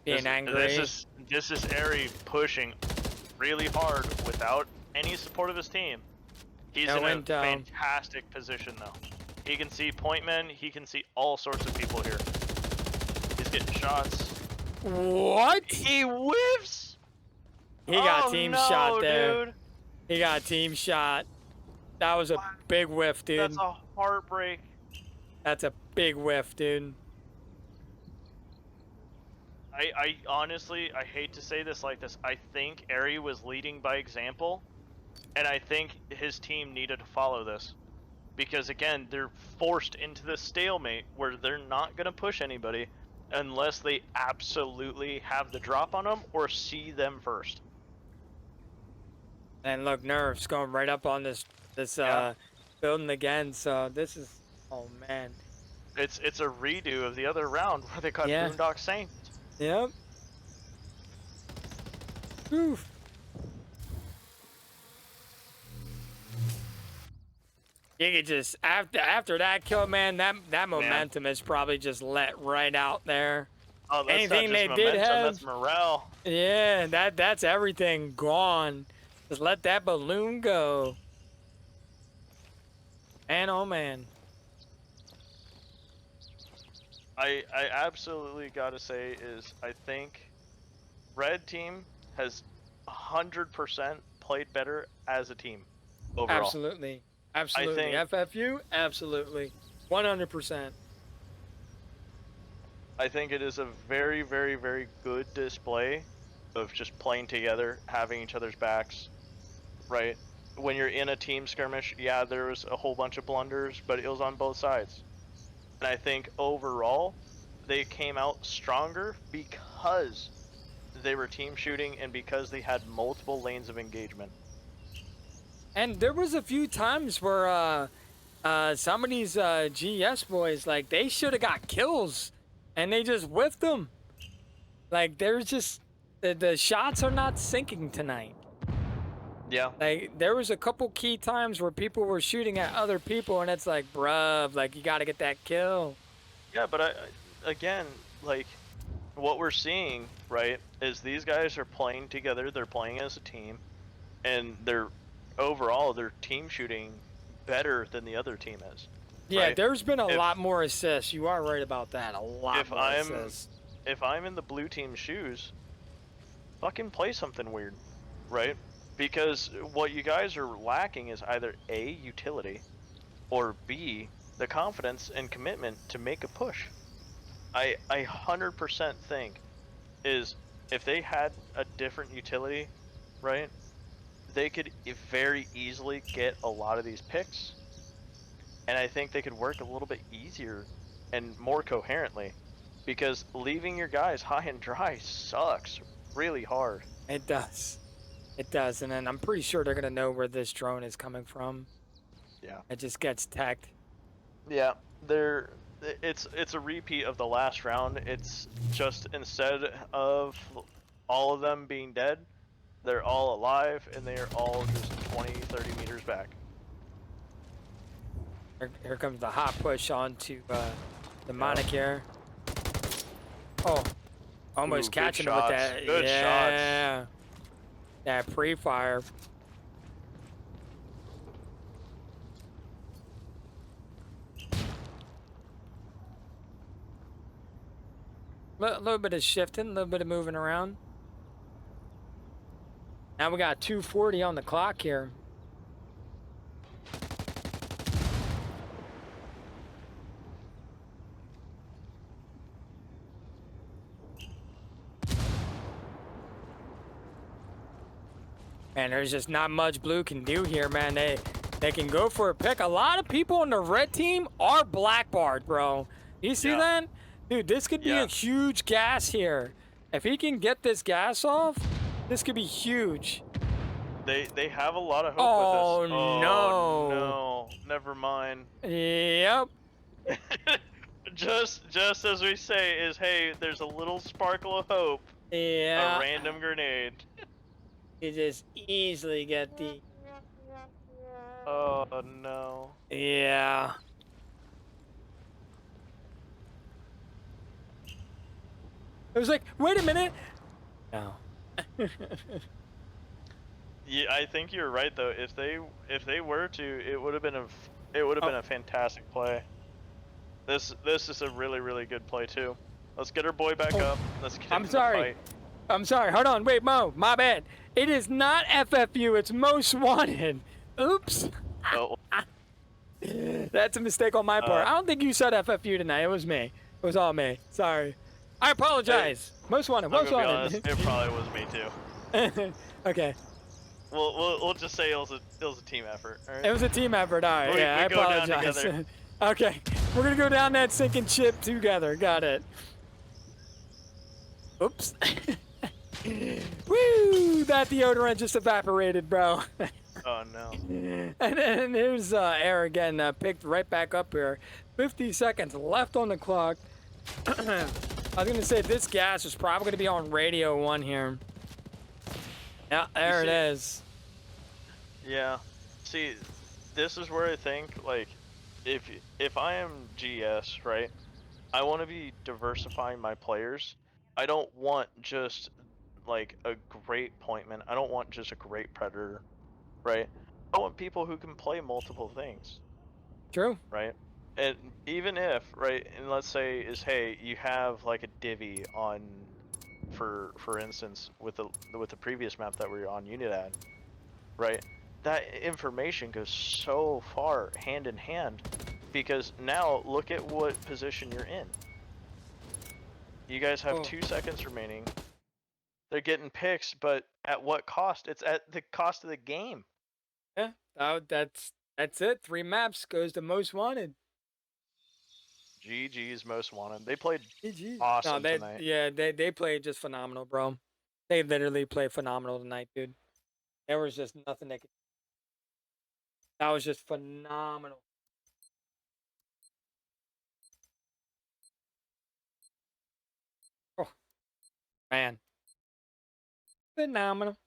being angry. This is Airy pushing really hard without any support of his team. He's in a fantastic position though. He can see point men, he can see all sorts of people here. He's getting shots. What? He whiffs! He got team shot there. Dude. He got team shot. That was a big whiff, dude. That's a heartbreak. That's a big whiff, dude. I honestly, I hate to say this like this, I think Airy was leading by example, and I think his team needed to follow this. Because again, they're forced into this stalemate where they're not going to push anybody unless they absolutely have the drop on them or see them first. And look, Nerf's going right up on this building again, so this is, oh man. It's a redo of the other round where they got Boondock Saints. Yep. Oof. You could just after that kill, man, that momentum is probably just let right out there. Oh, that's anything not just they momentum, did have, that's morale. Yeah, that's everything gone. Just let that balloon go. And oh man. I absolutely gotta say is I think Red Team has 100% played better as a team overall. Absolutely. Absolutely. FFU? Absolutely. 100%. I think it is a very, very, very good display of just playing together, having each other's backs, right? When you're in a team skirmish, yeah, there was a whole bunch of blunders, but it was on both sides. And I think overall, they came out stronger because they were team shooting and because they had multiple lanes of engagement. And there was a few times where some of these GS boys, like, they should have got kills, and they just whiffed them. Like, there's just the shots are not sinking tonight. Yeah. Like, there was a couple key times where people were shooting at other people, and it's like, bruv, like, you got to get that kill. Yeah, but again, like, what we're seeing, right, is these guys are playing together, they're playing as a team, and they're overall, they're team shooting better than the other team is. Yeah, right? there's been a lot more assists. You are right about that. A lot more assists. If I'm in the blue team's shoes, fucking play something weird, right? Because what you guys are lacking is either A, utility, or B, the confidence and commitment to make a push. I 100% think is if they had a different utility, right, they could very easily get a lot of these picks, and I think they could work a little bit easier and more coherently, because leaving your guys high and dry sucks really hard. It does. It does, and then I'm pretty sure they're gonna know where this drone is coming from. Yeah. It just gets tagged. Yeah, it's a repeat of the last round. It's just instead of all of them being dead, they're all alive, and they are all just 20, 30 meters back. Here comes the hot push onto the Monic here. Oh, almost catching him with that. Good shots. That pre-fire. A little bit of shifting, a little bit of moving around. Now we got 2:40 on the clock here. Man, there's just not much blue can do here, man. They can go for a pick. A lot of people on the red team are blackbarred, bro. You see Yeah. that? Dude, this could be Yeah. a huge gas here. If he can get this gas off, this could be huge. They have a lot of hope Oh, with us. no. Oh no. Never mind. Yep. just as we say is, hey, there's a little sparkle of hope. Yeah. A random grenade. You just easily get the... Oh no. Yeah. It was like, wait a minute. No. Yeah, I think you're right though. If they were to, it would have been Oh. a fantastic play. This is a really good play too. Let's get our boy back up. Let's get him I'm in sorry. the fight. I'm sorry. Hold on. Wait, Mo. My bad. It is not FFU. It's Most Wanted. Oops. Oh, That's a mistake on my part. I don't think you said FFU tonight. It was me. It was all me. Sorry. I apologize. Most Wanted. I'm Most gonna be Wanted. honest, it probably was me too. Okay. We'll just say it was a team effort. All right. It was a team effort. All right. We Yeah, I go down apologize. together. Okay. We're going to go down that sinking ship together. Got it. Oops. Woo! That deodorant just evaporated, bro. Oh no. And then here's Air again, picked right back up here. 50 seconds left on the clock. I was going to say this gas is probably going to be on radio 1 here. Yeah, there it is. Yeah. See, this is where I think, like, if I am GS, right, I want to be diversifying my players. I don't want just like a great pointman. I don't want just a great predator, right? I want people who can play multiple things, True. right? And even if, right, and let's say is, hey, you have like a divvy on, for instance, with the previous map that we were on, Unidad, right? That information goes so far hand in hand, because now look at what position you're in. You guys have 2 seconds remaining. They're getting picks, but at what cost? It's at the cost of the game. Yeah, that's it. 3 maps goes to Most Wanted. GG's Most Wanted. They played GG. awesome No, tonight. they played just phenomenal, bro. They literally played phenomenal tonight, dude. There was just nothing they could. That was just phenomenal. Oh, man. Phenomenal.